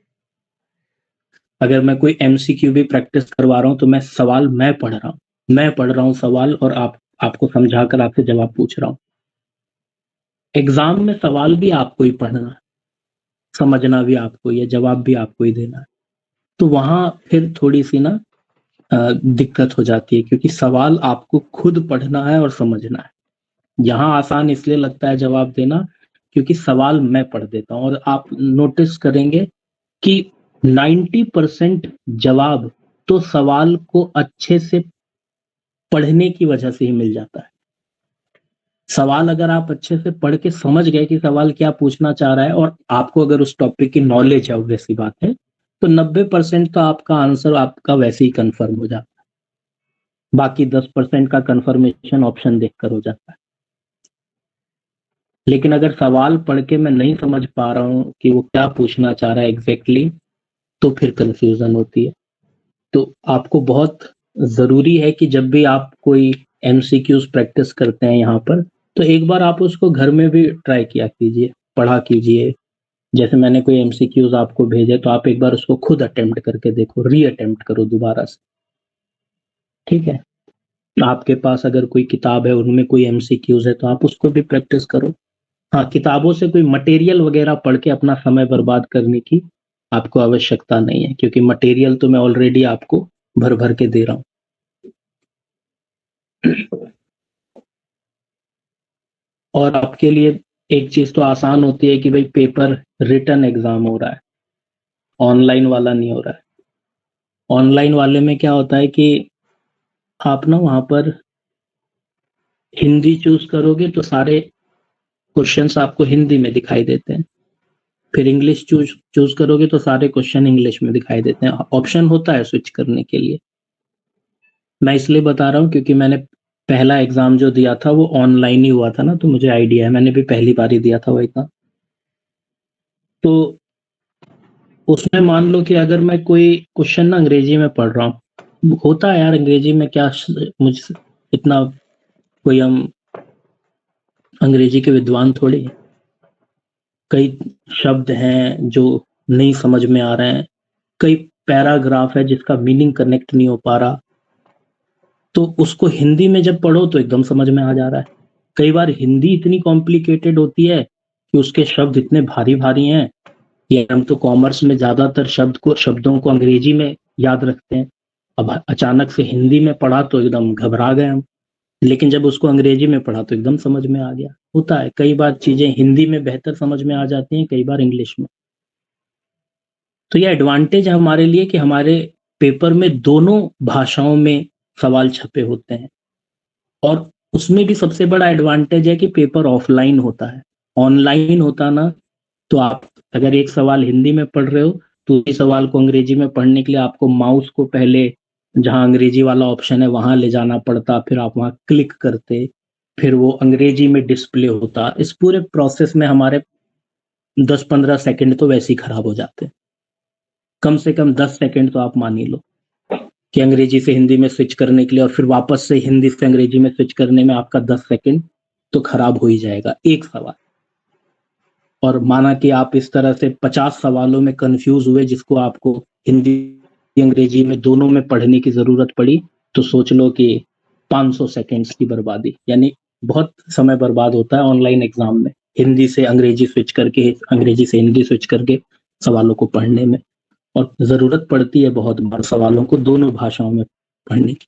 अगर मैं कोई एमसीक्यू भी प्रैक्टिस करवा रहा हूँ तो मैं पढ़ रहा हूँ सवाल, और आपको समझा कर आपसे जवाब पूछ रहा हूँ। एग्जाम में सवाल भी आपको ही पढ़ना है, समझना भी आपको ही है, जवाब भी आपको ही देना है। तो वहां फिर थोड़ी सी ना दिक्कत हो जाती है, क्योंकि सवाल आपको खुद पढ़ना है और समझना है। यहाँ आसान इसलिए लगता है जवाब देना क्योंकि सवाल मैं पढ़ देता हूँ, और आप नोटिस करेंगे कि 90% जवाब तो सवाल को अच्छे से पढ़ने की वजह से ही मिल जाता है। सवाल अगर आप अच्छे से पढ़ के समझ गए कि सवाल क्या पूछना चाह रहा है, और आपको अगर उस टॉपिक की नॉलेज है, वैसी बात है, तो 90% तो आपका आंसर आपका वैसे ही कंफर्म हो जाता है। बाकी 10% का कंफर्मेशन ऑप्शन देखकर हो जाता है। लेकिन अगर सवाल पढ़ के मैं नहीं समझ पा रहा हूँ कि वो क्या पूछना चाह रहा है एग्जैक्टली, तो फिर कंफ्यूजन होती है। तो आपको बहुत जरूरी है कि जब भी आप कोई एमसीक्यूज प्रैक्टिस करते हैं यहाँ पर, तो एक बार आप उसको घर में भी ट्राई किया कीजिए, पढ़ा कीजिए। जैसे मैंने कोई एमसीक्यूज आपको भेजे, तो आप एक बार उसको खुद अटेम्प्ट करके देखो, री अटेम्प्ट करो दोबारा से। ठीक है? आपके पास अगर कोई किताब है, उनमें कोई एमसीक्यूज है, तो आप उसको भी प्रैक्टिस करो। हाँ, किताबों से कोई मटेरियल वगैरह पढ़ के अपना समय बर्बाद करने की आपको आवश्यकता नहीं है, क्योंकि मटेरियल तो मैं ऑलरेडी आपको भर भर के दे रहा हूँ। और आपके लिए एक चीज तो आसान होती है कि भाई पेपर रिटन एग्जाम हो रहा है, ऑनलाइन वाला नहीं हो रहा है। ऑनलाइन वाले में क्या होता है कि आप ना वहां पर हिंदी चूज करोगे तो सारे क्वेश्चंस आपको हिंदी में दिखाई देते हैं। फिर इंग्लिश चूज चूज करोगे तो सारे क्वेश्चन इंग्लिश में दिखाई देते हैं। ऑप्शन होता है स्विच करने के लिए। मैं इसलिए बता रहा हूँ क्योंकि मैंने पहला एग्जाम जो दिया था वो ऑनलाइन ही हुआ था ना, तो मुझे आइडिया है, मैंने भी पहली बार ही दिया था वो एग्जाम। तो उसमें मान लो कि अगर मैं कोई क्वेश्चन ना अंग्रेजी में पढ़ रहा हूँ, होता है यार अंग्रेजी में क्या, मुझे इतना कोई हम अंग्रेजी के विद्वान थोड़े हैं। कई शब्द हैं जो नहीं समझ में आ रहे हैं, कई पैराग्राफ है जिसका मीनिंग कनेक्ट नहीं हो पा रहा, तो उसको हिंदी में जब पढ़ो तो एकदम समझ में आ जा रहा है। कई बार हिंदी इतनी कॉम्प्लिकेटेड होती है कि उसके शब्द इतने भारी भारी हैं कि हम तो कॉमर्स में ज्यादातर शब्दों को अंग्रेजी में याद रखते हैं। अब अचानक से हिंदी में पढ़ा तो एकदम घबरा गए हम, लेकिन जब उसको अंग्रेजी में पढ़ा तो एकदम समझ में आ गया। होता है, कई बार चीजें हिंदी में बेहतर समझ में आ जाती हैं, कई बार इंग्लिश में। तो ये एडवांटेज है हमारे लिए कि हमारे पेपर में दोनों भाषाओं में सवाल छपे होते हैं। और उसमें भी सबसे बड़ा एडवांटेज है कि पेपर ऑफलाइन होता है। ऑनलाइन होता ना, तो आप अगर एक सवाल हिंदी में पढ़ रहे हो तो इस सवाल को अंग्रेजी में पढ़ने के लिए आपको माउस को पहले जहां अंग्रेजी वाला ऑप्शन है वहां ले जाना पड़ता, फिर आप वहां क्लिक करते, फिर वो अंग्रेजी में डिस्प्ले होता। इस पूरे प्रोसेस में हमारे 10-15 सेकंड तो वैसे ही खराब हो जाते हैं। कम से कम 10 सेकंड तो आप मान ही लो कि अंग्रेजी से हिंदी में स्विच करने के लिए और फिर वापस से हिंदी से अंग्रेजी में स्विच करने में आपका 10 सेकंड तो खराब हो ही जाएगा एक सवाल। और माना कि आप इस तरह से 50 सवालों में कंफ्यूज हुए जिसको आपको हिंदी अंग्रेजी में दोनों में पढ़ने की जरूरत पड़ी, तो सोच लो कि 500 सेकंड्स की बर्बादी, यानी बहुत समय बर्बाद होता है ऑनलाइन एग्जाम में, हिंदी से अंग्रेजी स्विच करके, अंग्रेजी से हिंदी स्विच करके सवालों को पढ़ने में। और जरूरत पड़ती है बहुत बार सवालों को दोनों भाषाओं में पढ़ने की।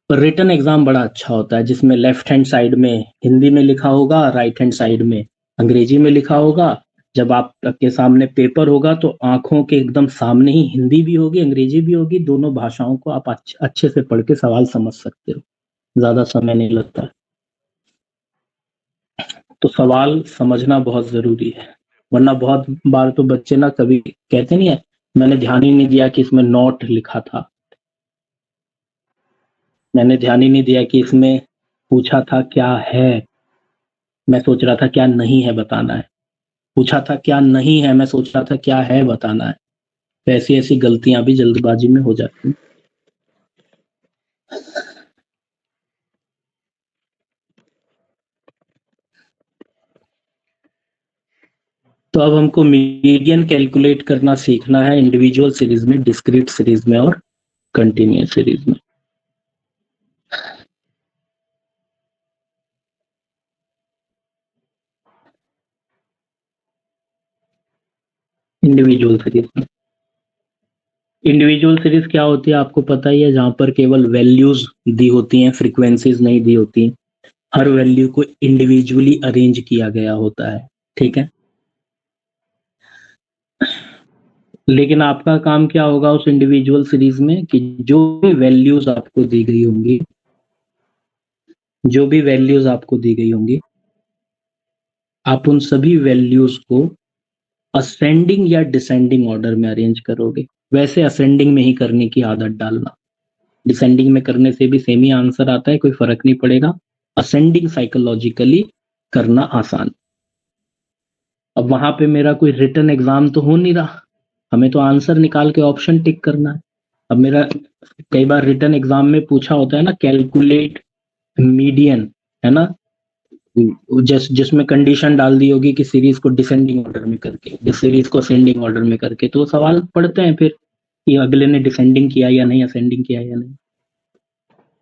पर रिटन एग्जाम बड़ा अच्छा होता है जिसमें लेफ्ट हैंड साइड में हिंदी में लिखा होगा, राइट हैंड साइड में अंग्रेजी में लिखा होगा। जब आपके सामने पेपर होगा तो आंखों के एकदम सामने ही हिंदी भी होगी अंग्रेजी भी होगी, दोनों भाषाओं को आप अच्छे से पढ़ के सवाल समझ सकते हो, ज्यादा समय नहीं लगता। तो सवाल समझना बहुत जरूरी है, वरना बहुत बार तो बच्चे ना कभी कहते नहीं है मैंने ध्यान ही नहीं दिया कि इसमें नॉट लिखा था, मैंने ध्यान ही नहीं दिया कि इसमें पूछा था क्या है, मैं सोच रहा था क्या नहीं है बताना है, पूछा था क्या नहीं है, मैं सोच रहा था क्या है बताना है। तो ऐसी ऐसी गलतियां भी जल्दबाजी में हो जाती हैं। तो अब हमको मीडियन कैलकुलेट करना सीखना है इंडिविजुअल सीरीज में, डिस्क्रीट सीरीज में और कंटिन्यूअस सीरीज में। इंडिविजुअल सीरीज में, इंडिविजुअल सीरीज क्या होती है आपको पता ही है, जहां पर केवल वैल्यूज दी होती हैं, फ्रीक्वेंसीज नहीं दी होती। हर वैल्यू को इंडिविजुअली अरेंज किया गया होता है, ठीक है। लेकिन आपका काम क्या होगा उस इंडिविजुअल सीरीज में कि जो भी वैल्यूज आपको दी गई होंगी, जो भी वैल्यूज आपको दी गई होंगी, आप उन सभी वैल्यूज को असेंडिंग या डिसेंडिंग ऑर्डर में अरेंज करोगे। वैसे असेंडिंग में ही करने की आदत डालना, डिसेंडिंग में करने से भी सेम ही आंसर आता है, कोई फर्क नहीं पड़ेगा। असेंडिंग साइकोलॉजिकली करना आसान। अब वहां पे मेरा कोई रिटन एग्जाम तो हो नहीं रहा, हमें तो आंसर निकाल के ऑप्शन टिक करना है। अब मेरा कई बार रिटन एग्जाम में पूछा होता है ना कैलकुलेट मीडियन, है ना, जिसमें कंडीशन डाल दी होगी कि सीरीज को डिसेंडिंग ऑर्डर में करके, इस सीरीज को असेंडिंग ऑर्डर में करके, तो सवाल पढ़ते हैं फिर कि अगले ने डिसेंडिंग किया या नहीं, असेंडिंग किया या नहीं।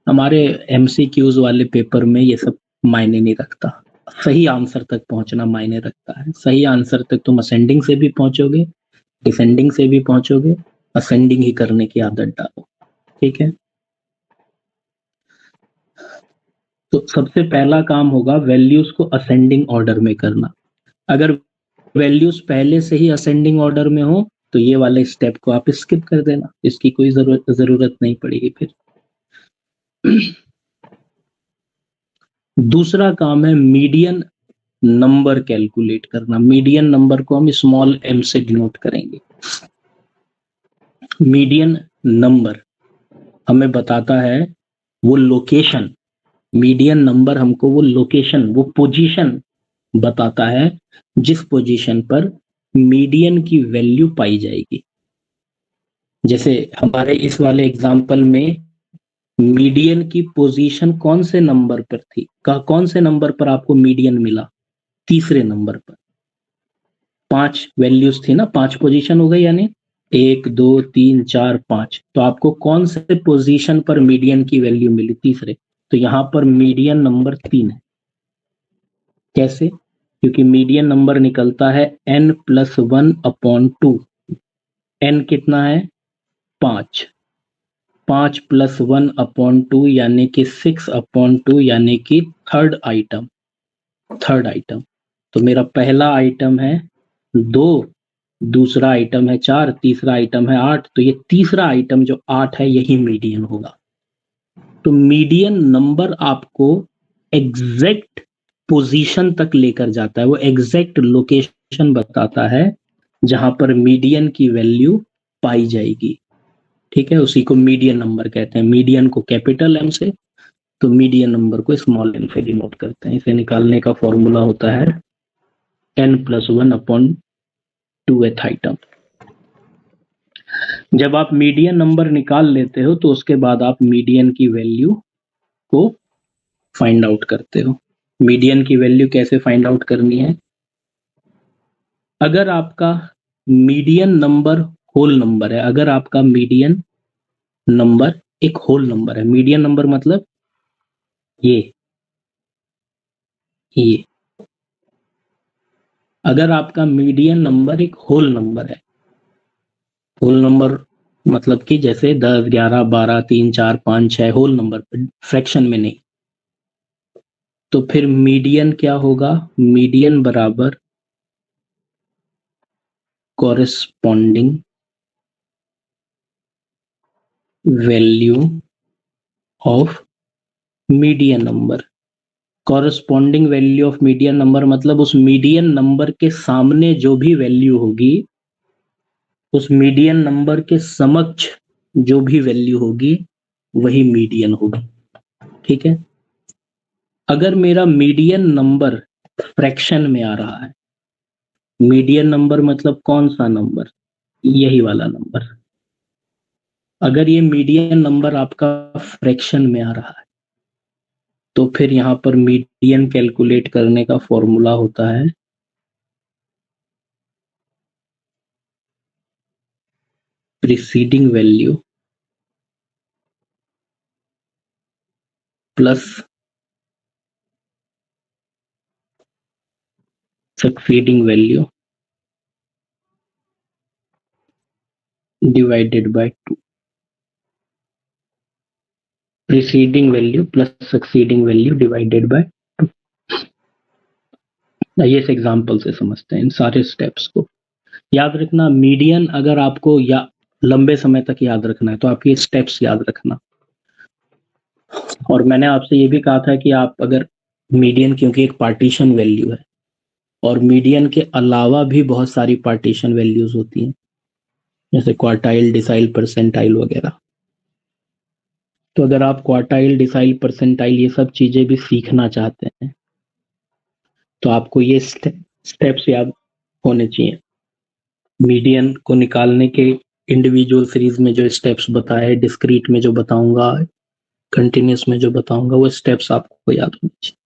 हमारे एमसीक्यूज वाले पेपर में ये सब मायने नहीं रखता, सही आंसर तक पहुंचना मायने रखता है। सही आंसर तक तुम असेंडिंग से भी पहुंचोगे, डिसेंडिंग से भी पहुंचोगे, असेंडिंग ही करने की आदत डालो, ठीक है। तो सबसे पहला काम होगा वैल्यूज को असेंडिंग ऑर्डर में करना। अगर वैल्यूज पहले से ही असेंडिंग ऑर्डर में हो तो ये वाले स्टेप को आप स्किप कर देना, इसकी कोई जरूरत नहीं पड़ेगी फिर। दूसरा काम है मीडियन नंबर कैलकुलेट करना। मीडियन नंबर को हम स्मॉल m से डिनोट करेंगे। मीडियन नंबर हमें बताता है वो लोकेशन, मीडियन नंबर हमको वो लोकेशन, वो पोजीशन बताता है जिस पोजीशन पर मीडियन की वैल्यू पाई जाएगी। जैसे हमारे इस वाले एग्जाम्पल में मीडियन की पोजीशन कौन से नंबर पर थी, कौन से नंबर पर आपको मीडियन मिला? तीसरे नंबर पर। 5 वैल्यूज थी ना, 5 पोजीशन हो गई, यानी 1 2 3 4 5। तो आपको कौन से पोजीशन पर मीडियन की वैल्यू मिली? तीसरे। तो यहाँ पर मीडियन नंबर 3 है। कैसे? क्योंकि मीडियन नंबर निकलता है n+1/2। n कितना है? 5। 5 + 1/2 यानी कि 6/2, यानी कि थर्ड आइटम। तो मेरा पहला आइटम है 2, दूसरा आइटम है 4, तीसरा आइटम है 8। तो ये तीसरा आइटम जो 8 है यही मीडियन होगा। तो मीडियन नंबर आपको एग्जैक्ट पोजीशन तक लेकर जाता है, वो एग्जैक्ट लोकेशन बताता है जहां पर मीडियन की वैल्यू पाई जाएगी। ठीक है, उसी को मीडियन नंबर कहते हैं। मीडियन को कैपिटल एम से, तो मीडियन नंबर को स्मॉल एम से डिनोट करते हैं। इसे निकालने का फॉर्मूला होता है n+1/2th आइटम। जब आप मीडियन नंबर निकाल लेते हो तो उसके बाद आप मीडियन की वैल्यू को फाइंड आउट करते हो। मीडियन की वैल्यू कैसे फाइंड आउट करनी है? अगर आपका मीडियन नंबर होल नंबर है, अगर आपका मीडियन नंबर एक होल नंबर है, मीडियन नंबर मतलब ये अगर आपका मीडियन नंबर एक होल नंबर है, होल नंबर मतलब कि जैसे 10 11 12 3 4 5 6 होल नंबर, फ्रैक्शन में नहीं, तो फिर मीडियन क्या होगा? मीडियन बराबर corresponding value of median number. Corresponding value of median number मतलब उस मीडियन नंबर के सामने जो भी वैल्यू होगी, उस मीडियन नंबर के समक्ष जो भी वैल्यू होगी वही मीडियन होगी। ठीक है, अगर मेरा मीडियन नंबर फ्रैक्शन में आ रहा है, मीडियन नंबर मतलब कौन सा नंबर? यही वाला नंबर। अगर ये मीडियन नंबर आपका फ्रैक्शन में आ रहा है तो फिर यहाँ पर मीडियन कैलकुलेट करने का फॉर्मूला होता है preceding value plus succeeding value divided by 2। Preceding value plus succeeding value divided by 2। आइए इस एग्जांपल से समझते हैं इन सारे स्टेप्स को। याद रखना, मीडियन अगर आपको या लंबे समय तक याद रखना है तो आपके स्टेप्स याद रखना। और मैंने आपसे ये भी कहा था कि आप अगर मीडियन, क्योंकि एक पार्टीशन वैल्यू है और मीडियन के अलावा भी बहुत सारी पार्टीशन वैल्यूज होती हैं, जैसे क्वार्टाइल, डिसाइल, परसेंटाइल वगैरह। तो अगर आप क्वार्टाइल, डिसाइल, परसेंटाइल ये सब चीजें भी सीखना चाहते हैं तो आपको ये स्टेप्स याद होने चाहिए। मीडियन को निकालने के इंडिविजुअल सीरीज में जो स्टेप्स बताए, डिस्क्रीट में जो बताऊंगा, कंटिन्यूस में जो बताऊंगा, वो स्टेप्स आपको याद होने चाहिए।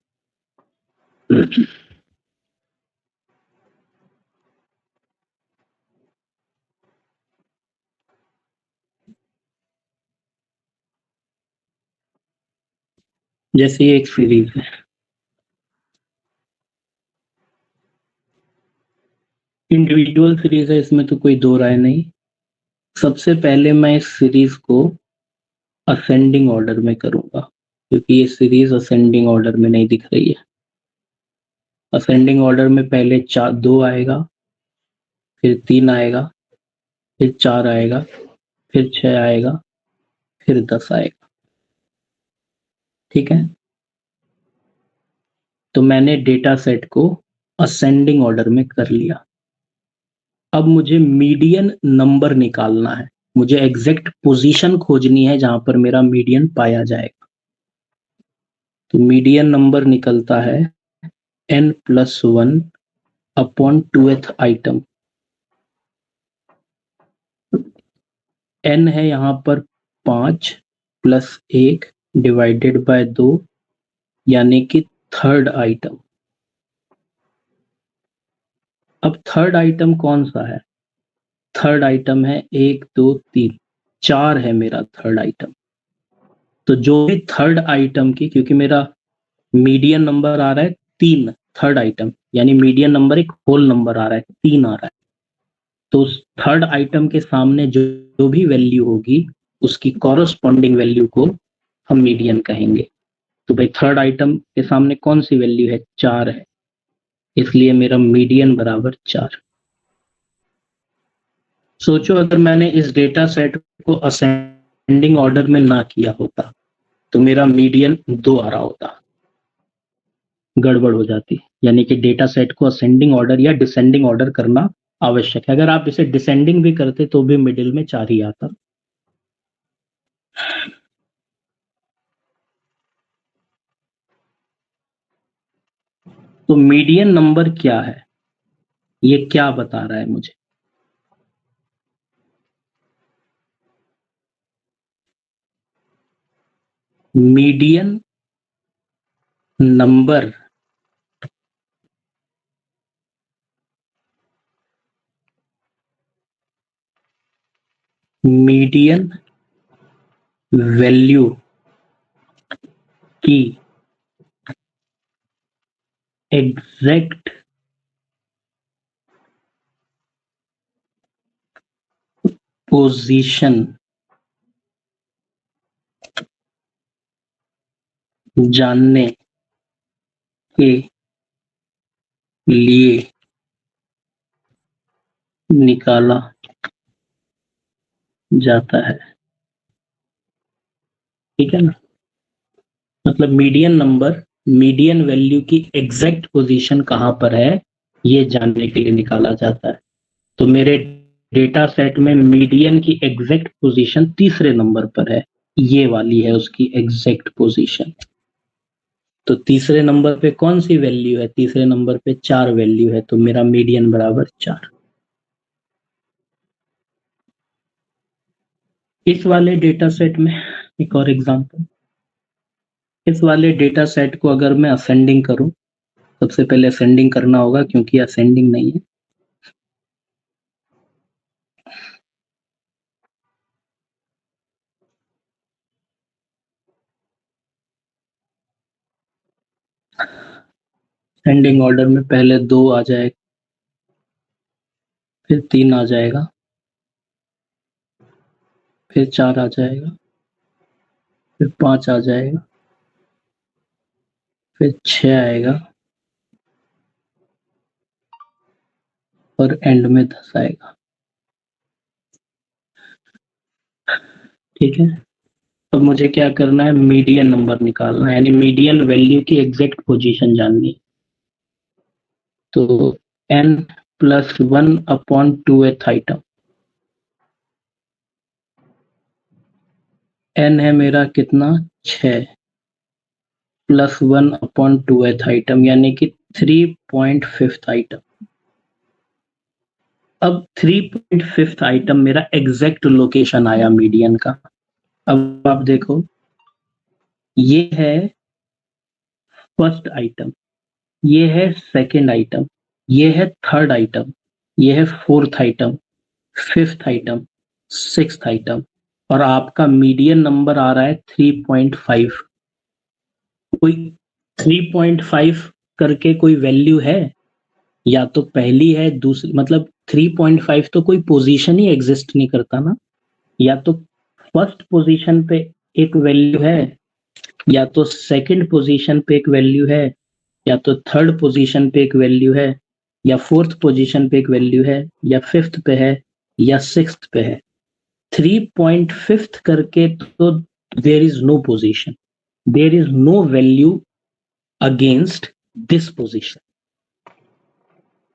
जैसे ये एक सीरीज है, इंडिविजुअल सीरीज है, इसमें तो कोई दो राय नहीं। सबसे पहले मैं इस सीरीज को असेंडिंग ऑर्डर में करूंगा, क्योंकि ये सीरीज असेंडिंग ऑर्डर में नहीं दिख रही है। असेंडिंग ऑर्डर में पहले 2 आएगा, फिर 3 आएगा, फिर 4 आएगा, फिर 6 आएगा, फिर 10 आएगा। ठीक है, तो मैंने डेटा सेट को असेंडिंग ऑर्डर में कर लिया। अब मुझे मीडियन नंबर निकालना है, मुझे एग्जैक्ट पोजीशन खोजनी है जहां पर मेरा मीडियन पाया जाएगा। तो मीडियन नंबर निकलता है n+1 upon 2th item. n है यहाँ पर 5 + 1 डिवाइडेड बाय 2, यानी कि थर्ड आइटम। अब थर्ड आइटम कौन सा है? थर्ड आइटम है 1 2 3, 4 है मेरा थर्ड आइटम। तो जो भी थर्ड आइटम की, क्योंकि मेरा मीडियन नंबर आ रहा है 3 थर्ड आइटम, यानी मीडियन नंबर एक होल नंबर आ रहा है, 3 आ रहा है। तो उस थर्ड आइटम के सामने जो भी वैल्यू होगी उसकी कॉरस्पॉन्डिंग वैल्यू को हम मीडियन कहेंगे। तो भाई थर्ड आइटम के सामने कौन सी वैल्यू है? 4 है, इसलिए मेरा मीडियन बराबर 4। सोचो अगर मैंने इस डेटा सेट को असेंडिंग ऑर्डर में ना किया होता तो मेरा मीडियन 2 आ रहा होता, गड़बड़ हो जाती। यानी कि डेटा सेट को असेंडिंग ऑर्डर या डिसेंडिंग ऑर्डर करना आवश्यक है। अगर आप इसे डिसेंडिंग भी करते तो भी मिडिल में 4 ही आता। तो मीडियन नंबर क्या है, ये क्या बता रहा है मुझे? मीडियन नंबर मीडियन वैल्यू की एग्जैक्ट पोजीशन जानने के लिए निकाला जाता है। ठीक है ना? मतलब मीडियन नंबर मीडियन वैल्यू की एग्जैक्ट पोजीशन कहां पर है ये जानने के लिए निकाला जाता है। तो मेरे डेटा सेट में मीडियन की एग्जैक्ट पोजीशन तीसरे नंबर पर है, ये वाली है उसकी एग्जैक्ट पोजीशन। तो तीसरे नंबर पे कौन सी वैल्यू है? तीसरे नंबर पे 4 वैल्यू है, तो मेरा मीडियन बराबर 4। इस वाले डेटा सेट में एक और एग्जांपल, इस वाले डेटा सेट को अगर मैं असेंडिंग करूं, सबसे पहले असेंडिंग करना होगा क्योंकि असेंडिंग नहीं है। असेंडिंग ऑर्डर में पहले 2 आ जाएगा, फिर 3 आ जाएगा, फिर 4 आ जाएगा, फिर 5 आ जाएगा, फिर 6 आएगा और एंड में 10 आएगा। ठीक है, अब मुझे क्या करना है? मीडियन नंबर निकालना है, यानी मीडियन वैल्यू की एग्जैक्ट पोजीशन जाननी है। तो n+1 upon 2th item, n है मेरा कितना? 6 +1 अपॉन 2th आइटम, यानी कि 3.5th आइटम। अब 3.5th आइटम मेरा एग्जैक्ट लोकेशन आया मीडियन का। अब आप देखो, ये है फर्स्ट आइटम, ये है सेकंड आइटम, ये है थर्ड आइटम, ये है fourth item, fifth item, sixth item, और आपका मीडियन नंबर आ रहा है 3.5। कोई 3.5 करके कोई वैल्यू है? या तो पहली है, दूसरी, मतलब 3.5 तो कोई पोजीशन ही एग्जिस्ट नहीं करता ना। या तो फर्स्ट पोजीशन पे एक वैल्यू है, या तो सेकंड पोजीशन पे एक वैल्यू है, या तो थर्ड पोजीशन पे एक वैल्यू है, या फोर्थ पोजीशन पे एक वैल्यू है, या फिफ्थ पे है, या सिक्स्थ पे है। 3.5 करके तो there is no position, there is no value against this position.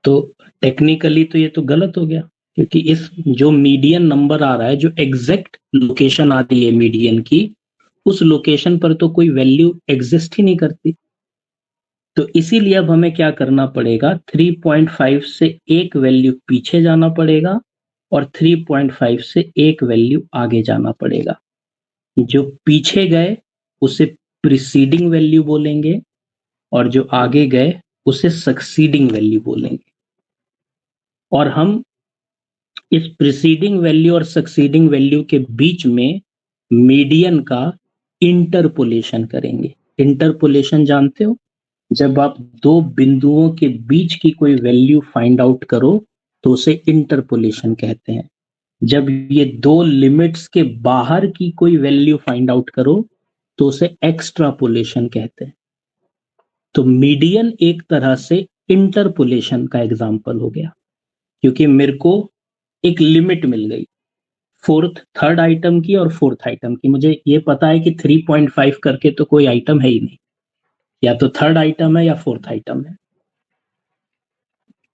तो टेक्निकली तो ये तो गलत हो गया, क्योंकि इस जो मीडियन नंबर आ रहा है, जो एग्जैक्ट लोकेशन आती है मीडियन की, उस लोकेशन पर तो कोई वैल्यू एग्जिस्ट ही नहीं करती। तो इसीलिए अब हमें क्या करना पड़ेगा, 3.5 से एक वैल्यू पीछे जाना पड़ेगा और 3.5 से एक वैल्यू आगे जाना पड़ेगा। जो पीछे गए उसे प्रीसीडिंग वैल्यू बोलेंगे, और जो आगे गए उसे सक्सीडिंग वैल्यू बोलेंगे। और हम इस प्रीसीडिंग वैल्यू और सक्सीडिंग वैल्यू के बीच में मीडियन का इंटरपोलेशन करेंगे। इंटरपोलेशन जानते हो? जब आप दो बिंदुओं के बीच की कोई वैल्यू फाइंड आउट करो तो उसे इंटरपोलेशन कहते हैं। जब ये दो लिमिट्स के बाहर की कोई वैल्यू फाइंड आउट करो तो उसे एक्स्ट्रापोलेशन कहते हैं। तो मीडियन एक तरह से इंटरपोलेशन का एग्जाम्पल हो गया, क्योंकि मेरे को एक लिमिट मिल गई फोर्थ थर्ड आइटम की और फोर्थ आइटम की। मुझे ये पता है कि 3.5 करके तो कोई आइटम है ही नहीं, या तो थर्ड आइटम है या फोर्थ आइटम है।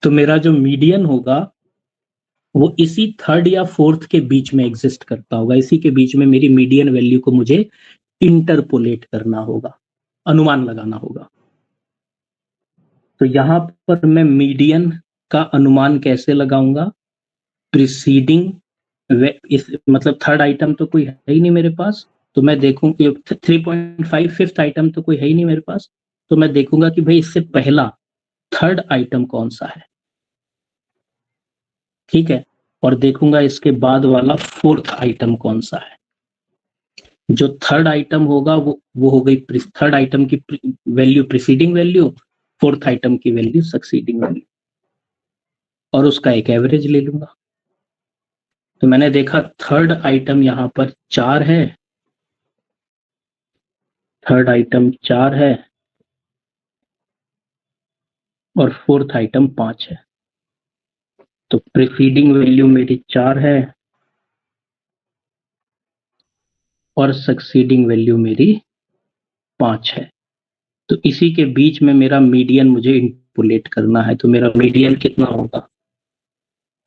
तो मेरा जो मीडियन होगा वो इसी थर्ड या फोर्थ के बीच में एग्जिस्ट करता होगा, इसी के बीच में मेरी मीडियन वैल्यू को मुझे इंटरपोलेट करना होगा, अनुमान लगाना होगा। तो यहां पर मैं मीडियन का अनुमान कैसे लगाऊंगा? प्रीसीडिंग इस मतलब थर्ड आइटम तो कोई है ही नहीं मेरे पास, तो मैं देखूं कि 3.5 फिफ्थ आइटम तो कोई है ही नहीं मेरे पास, तो मैं देखूंगा कि भाई इससे पहला थर्ड आइटम कौन सा है, ठीक है, और देखूंगा इसके बाद वाला फोर्थ आइटम कौन सा है। जो थर्ड आइटम होगा वो हो गई थर्ड आइटम की value preceding value, fourth item की वैल्यू सक्सीडिंग वैल्यू, और उसका एक एवरेज ले लूंगा। तो मैंने देखा थर्ड आइटम यहाँ पर 4 है, थर्ड आइटम 4 है और फोर्थ आइटम 5 है। तो प्रीसीडिंग वैल्यू मेरी 4 है और सक्सीडिंग वैल्यू मेरी 5 है। तो इसी के बीच में मेरा मीडियन मुझे इंटरपोलेट करना है। तो मेरा मीडियन कितना होगा?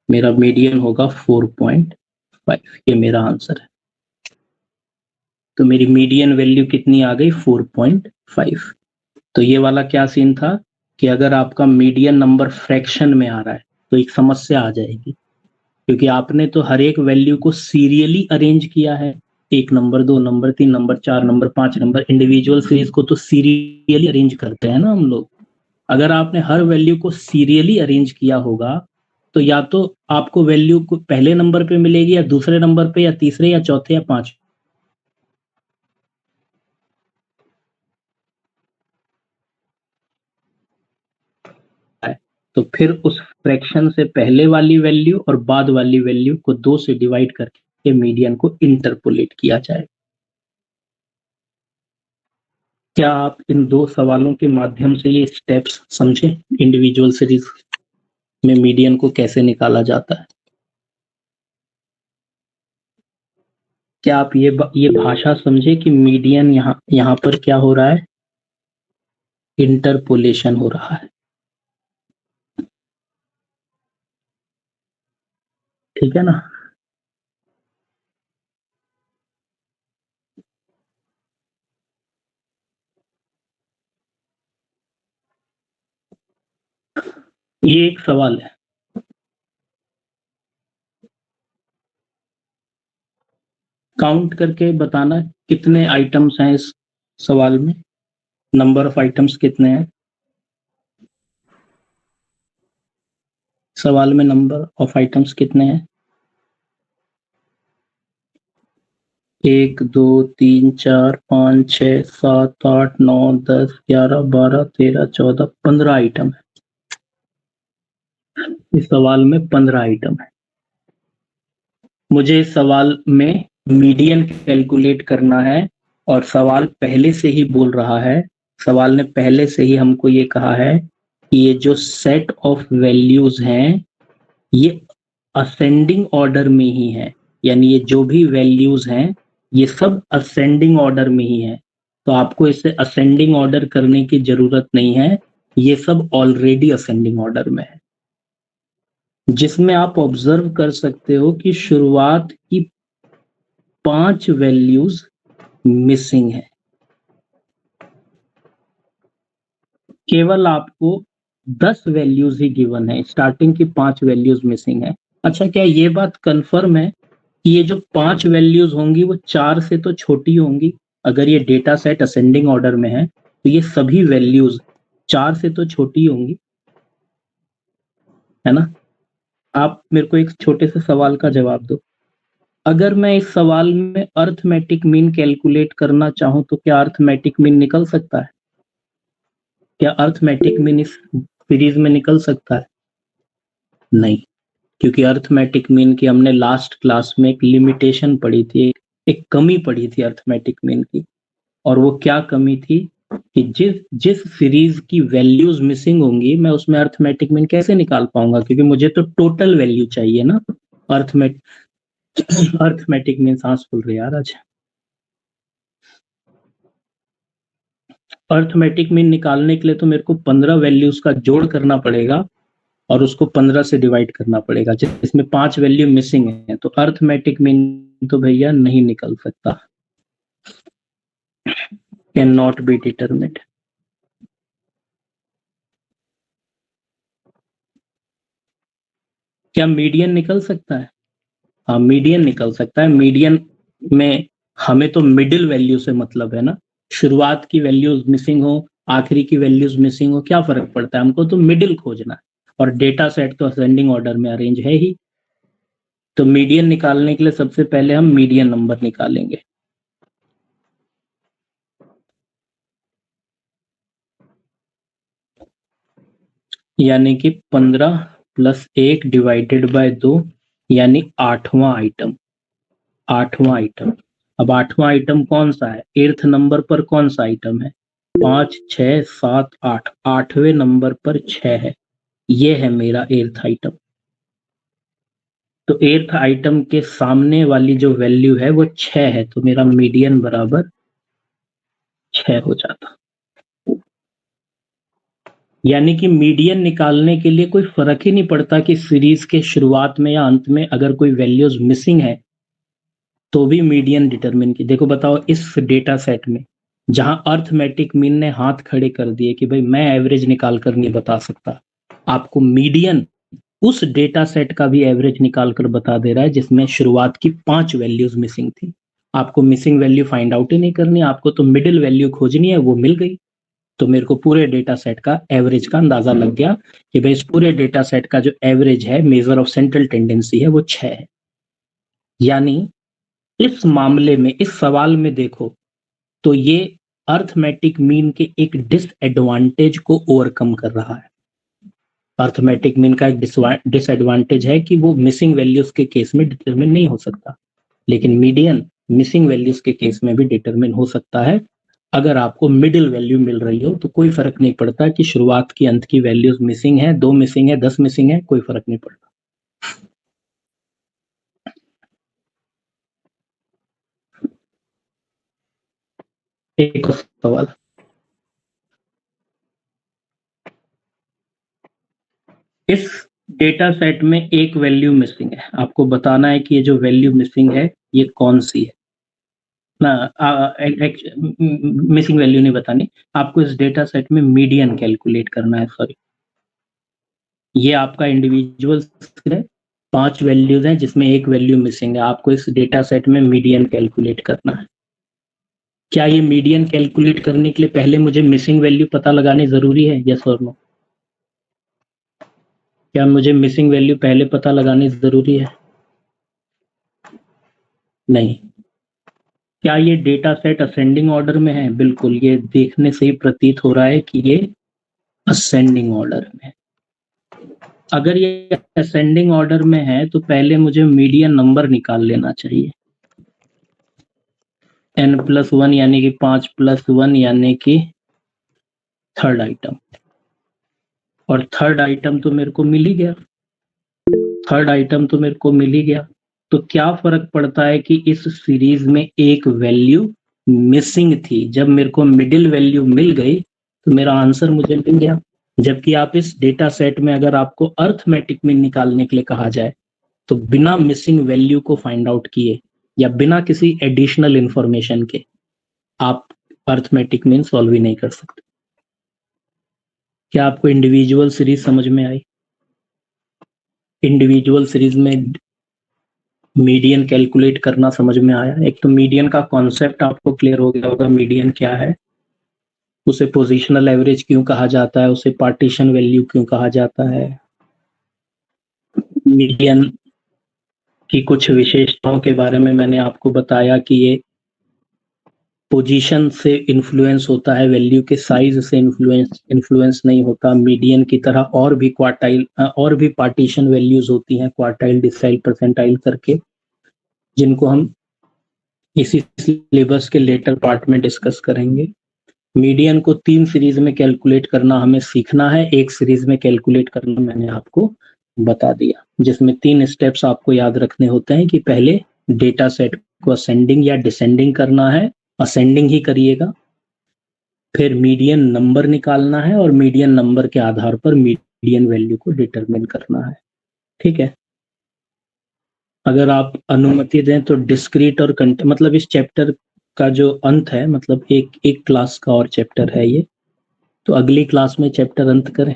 मेरा मीडियन होगा 4.5। ये मेरा आंसर है। तो मेरी मीडियन वैल्यू कितनी आ गई? 4.5। तो ये वाला क्या सीन था कि अगर आपका मीडियन नंबर फ्रैक्शन में आ रहा है तो एक समस्या आ जाएगी, क्योंकि आपने तो हर एक वैल्यू को सीरियली अरेंज किया है। 1 number, 2 number, 3 number, 4 number, 5 number, individual series को तो सीरियली अरेंज करते हैं ना हम लोग। अगर आपने हर वैल्यू को सीरियली अरेंज किया होगा तो या तो आपको वैल्यू को पहले नंबर पे मिलेगी, या दूसरे नंबर पे, या तीसरे, या चौथे, या पांचवें। तो फिर उस फ्रैक्शन से पहले वाली वैल्यू और बाद वाली वैल्यू को 2 से डिवाइड करके मीडियन को इंटरपोलेट किया जाए। क्या आप इन 2 सवालों के माध्यम से ये स्टेप्स समझे, इंडिविजुअल सीरीज में मीडियन को कैसे निकाला जाता है? क्या आप ये भाषा समझे कि मीडियन यहाँ पर क्या हो रहा है? इंटरपोलेशन हो रहा है। ठीक है ना? ये एक सवाल है। काउंट करके बताना कितने आइटम्स हैं इस सवाल में, नंबर ऑफ आइटम्स कितने हैं सवाल में, नंबर ऑफ आइटम्स कितने हैं? 1 2 3 4 5 6 7 8 9 10 11 12 13 14 15 आइटम है। इस सवाल में 15 आइटम है। मुझे इस सवाल में मीडियन कैलकुलेट करना है और सवाल पहले से ही बोल रहा है, सवाल ने पहले से ही हमको ये कहा है कि ये जो सेट ऑफ वैल्यूज हैं ये असेंडिंग ऑर्डर में ही है, यानी ये जो भी वैल्यूज हैं ये सब असेंडिंग ऑर्डर में ही है। तो आपको इसे असेंडिंग ऑर्डर करने की जरूरत नहीं है, ये सब ऑलरेडी असेंडिंग ऑर्डर में है, जिसमें आप ऑब्जर्व कर सकते हो कि शुरुआत की 5 वैल्यूज मिसिंग है। केवल आपको 10 वैल्यूज ही गिवन है, स्टार्टिंग की 5 वैल्यूज मिसिंग है। अच्छा, क्या ये बात कंफर्म है कि ये जो 5 वैल्यूज होंगी वो 4 से तो छोटी होंगी? अगर ये डेटा सेट असेंडिंग ऑर्डर में है तो ये सभी वैल्यूज 4 से तो छोटी होंगी, है ना? आप मेरे को एक छोटे से सवाल का जवाब दो। अगर मैं इस सवाल में अर्थमेटिक मीन कैलकुलेट करना चाहूं तो क्या अर्थमेटिक मीन निकल सकता है? क्या अर्थमेटिक मीन इस सीरीज में निकल सकता है? नहीं, क्योंकि अर्थमेटिक मीन की हमने लास्ट क्लास में एक लिमिटेशन पढ़ी थी, एक कमी पढ़ी थी अर्थमेटिक मीन की। और वो क्या कमी थी कि जिस जिस सीरीज की वैल्यूज मिसिंग होंगी मैं उसमें अर्थमेटिक मीन कैसे निकाल पाऊंगा, क्योंकि मुझे तो टोटल वैल्यू चाहिए ना। अर्थमेटिक मीन सांस फूल रही यार आज। अर्थमेटिक मीन निकालने के लिए तो मेरे को 15 वैल्यूज का जोड़ करना पड़ेगा और उसको 15 से डिवाइड करना पड़ेगा, जिसमें 5 वैल्यू मिसिंग है, तो अर्थमेटिक मीन तो भैया नहीं निकल सकता, कैन नॉट बी डिटरमिन्ड। क्या मीडियन निकल सकता है? हाँ, मीडियन निकल सकता है। मीडियन में हमें तो मिडिल वैल्यू से मतलब है ना, शुरुआत की वैल्यूज मिसिंग हो, आखिरी की वैल्यूज मिसिंग हो, क्या फर्क पड़ता है, हमको तो मिडिल खोजना है। और डेटा सेट तो असेंडिंग ऑर्डर में अरेंज है ही, तो मीडियन निकालने के लिए सबसे पहले हम मीडियन नंबर निकालेंगे। यानी कि 15 प्लस 1 डिवाइडेड बाय 2, यानी 8वां आइटम। 8वां आइटम। अब 8वां आइटम कौन सा है? 8th नंबर पर कौन सा आइटम है? 5, 6, 7, 8। 8वें नंबर पर 6 है, ये है मेरा 8th आइटम। तो 8th आइटम के सामने वाली जो वैल्यू है वो 6 है, तो मेरा मीडियन बराबर 6 हो जाता। यानी कि मीडियन निकालने के लिए कोई फर्क ही नहीं पड़ता कि सीरीज के शुरुआत में या अंत में अगर कोई वैल्यूज मिसिंग है तो भी मीडियन डिटरमिन की। देखो बताओ, इस डेटा सेट में जहां अर्थमेटिक मीन ने हाथ खड़े कर दिए कि भाई मैं एवरेज निकाल कर नहीं बता सकता, आपको मीडियन उस डेटा सेट का भी एवरेज निकाल कर बता दे रहा है जिसमें शुरुआत की 5 वैल्यूज मिसिंग थी। आपको मिसिंग वैल्यू फाइंड आउट ही नहीं करनी, आपको तो मिडिल वैल्यू खोजनी है, वो मिल गई। तो मेरे को पूरे डेटा सेट का एवरेज का अंदाजा लग गया कि भाई इस पूरे डेटा सेट का जो एवरेज है, मेजर ऑफ सेंट्रल टेंडेंसी है, वो 6 है। यानी इस मामले में, इस सवाल में देखो तो ये अर्थमेटिक मीन के एक डिसएडवांटेज को ओवरकम कर रहा है। अर्थमेटिक मीन का एक डिसएडवांटेज है कि वो मिसिंग वैल्यूज के केस में डिटरमिन नहीं हो सकता, लेकिन मीडियन मिसिंग वैल्यूज के केस में भी डिटरमिन हो सकता है। अगर आपको मिडिल वैल्यू मिल रही हो तो कोई फर्क नहीं पड़ता कि शुरुआत की अंत की वैल्यूज मिसिंग है, 2 मिसिंग है, 10 मिसिंग है, कोई फर्क नहीं पड़ता। एक और सवाल, इस डेटा सेट में एक वैल्यू मिसिंग है, आपको बताना है कि ये जो वैल्यू मिसिंग है ये कौन सी है ना। मिसिंग वैल्यू नहीं बतानी, आपको इस डेटा सेट में मीडियन कैलकुलेट करना है। सॉरी, ये आपका इंडिविजुअल है, 5 वैल्यूज हैं जिसमें एक वैल्यू मिसिंग है, आपको इस डेटा सेट में मीडियन कैलकुलेट करना है। क्या ये मीडियन कैलकुलेट करने के लिए पहले मुझे मिसिंग वैल्यू पता लगानी जरूरी है? यस और नो? क्या मुझे मिसिंग वैल्यू पहले पता लगानी जरूरी है? नहीं। क्या ये डेटा सेट असेंडिंग ऑर्डर में है? बिल्कुल, ये देखने से ही प्रतीत हो रहा है कि ये असेंडिंग ऑर्डर में है। अगर ये असेंडिंग ऑर्डर में है तो पहले मुझे मीडियन नंबर निकाल लेना चाहिए। n+1 यानी कि 5+1 यानी कि थर्ड आइटम, और थर्ड आइटम तो मेरे को मिल ही गया, थर्ड आइटम तो मेरे को मिल ही गया। तो क्या फर्क पड़ता है कि इस सीरीज में एक वैल्यू मिसिंग थी, जब मेरे को मिडिल वैल्यू मिल गई तो मेरा आंसर मुझे मिल गया। जबकि आप इस डेटा सेट में अगर आपको अर्थमेटिक मीन निकालने के लिए कहा जाए तो बिना मिसिंग वैल्यू को फाइंड आउट किए या बिना किसी एडिशनल इंफॉर्मेशन के आप अर्थमेटिक मीन सॉल्व ही नहीं कर सकते। क्या आपको इंडिविजुअल सीरीज समझ में आई? इंडिविजुअल सीरीज में मीडियन कैलकुलेट करना समझ में आया? एक तो मीडियन का कॉन्सेप्ट आपको क्लियर हो गया होगा, मीडियन क्या है, उसे पोजीशनल एवरेज क्यों कहा जाता है, उसे पार्टीशन वैल्यू क्यों कहा जाता है, मीडियन की कुछ विशेषताओं के बारे में मैंने आपको बताया कि ये पोजीशन से इन्फ्लुएंस होता है, वैल्यू के साइज से इन्फ्लुएंस नहीं होता। मीडियन की तरह और भी क्वार्टाइल और भी पार्टीशन वैल्यूज होती हैं, क्वार्टाइल, डिसाइल, परसेंटाइल करके, जिनको हम इसी सिलेबस के लेटर पार्ट में डिस्कस करेंगे। मीडियन को 3 सीरीज में कैलकुलेट करना हमें सीखना है, एक सीरीज में कैलकुलेट करना मैंने आपको बता दिया, जिसमें 3 स्टेप्स आपको याद रखने होते हैं कि पहले डेटा सेट को असेंडिंग या डिसेंडिंग करना है, असेंडिंग ही करिएगा, फिर मीडियन नंबर निकालना है और मीडियन नंबर के आधार पर मीडियन वैल्यू को डिटरमिन करना है। ठीक है, अगर आप अनुमति दें तो डिस्क्रीट और मतलब इस चैप्टर का जो अंत है, मतलब एक क्लास का और चैप्टर है ये, तो अगली क्लास में चैप्टर अंत करें।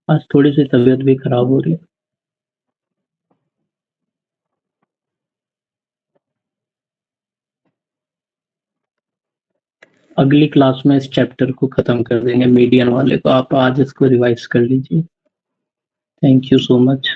आज थोड़ी सी तबीयत भी खराब हो रही है। अगली क्लास में इस चैप्टर को खत्म कर देंगे, मीडियन वाले को। आप आज इसको रिवाइज कर लीजिए। Thank you so much.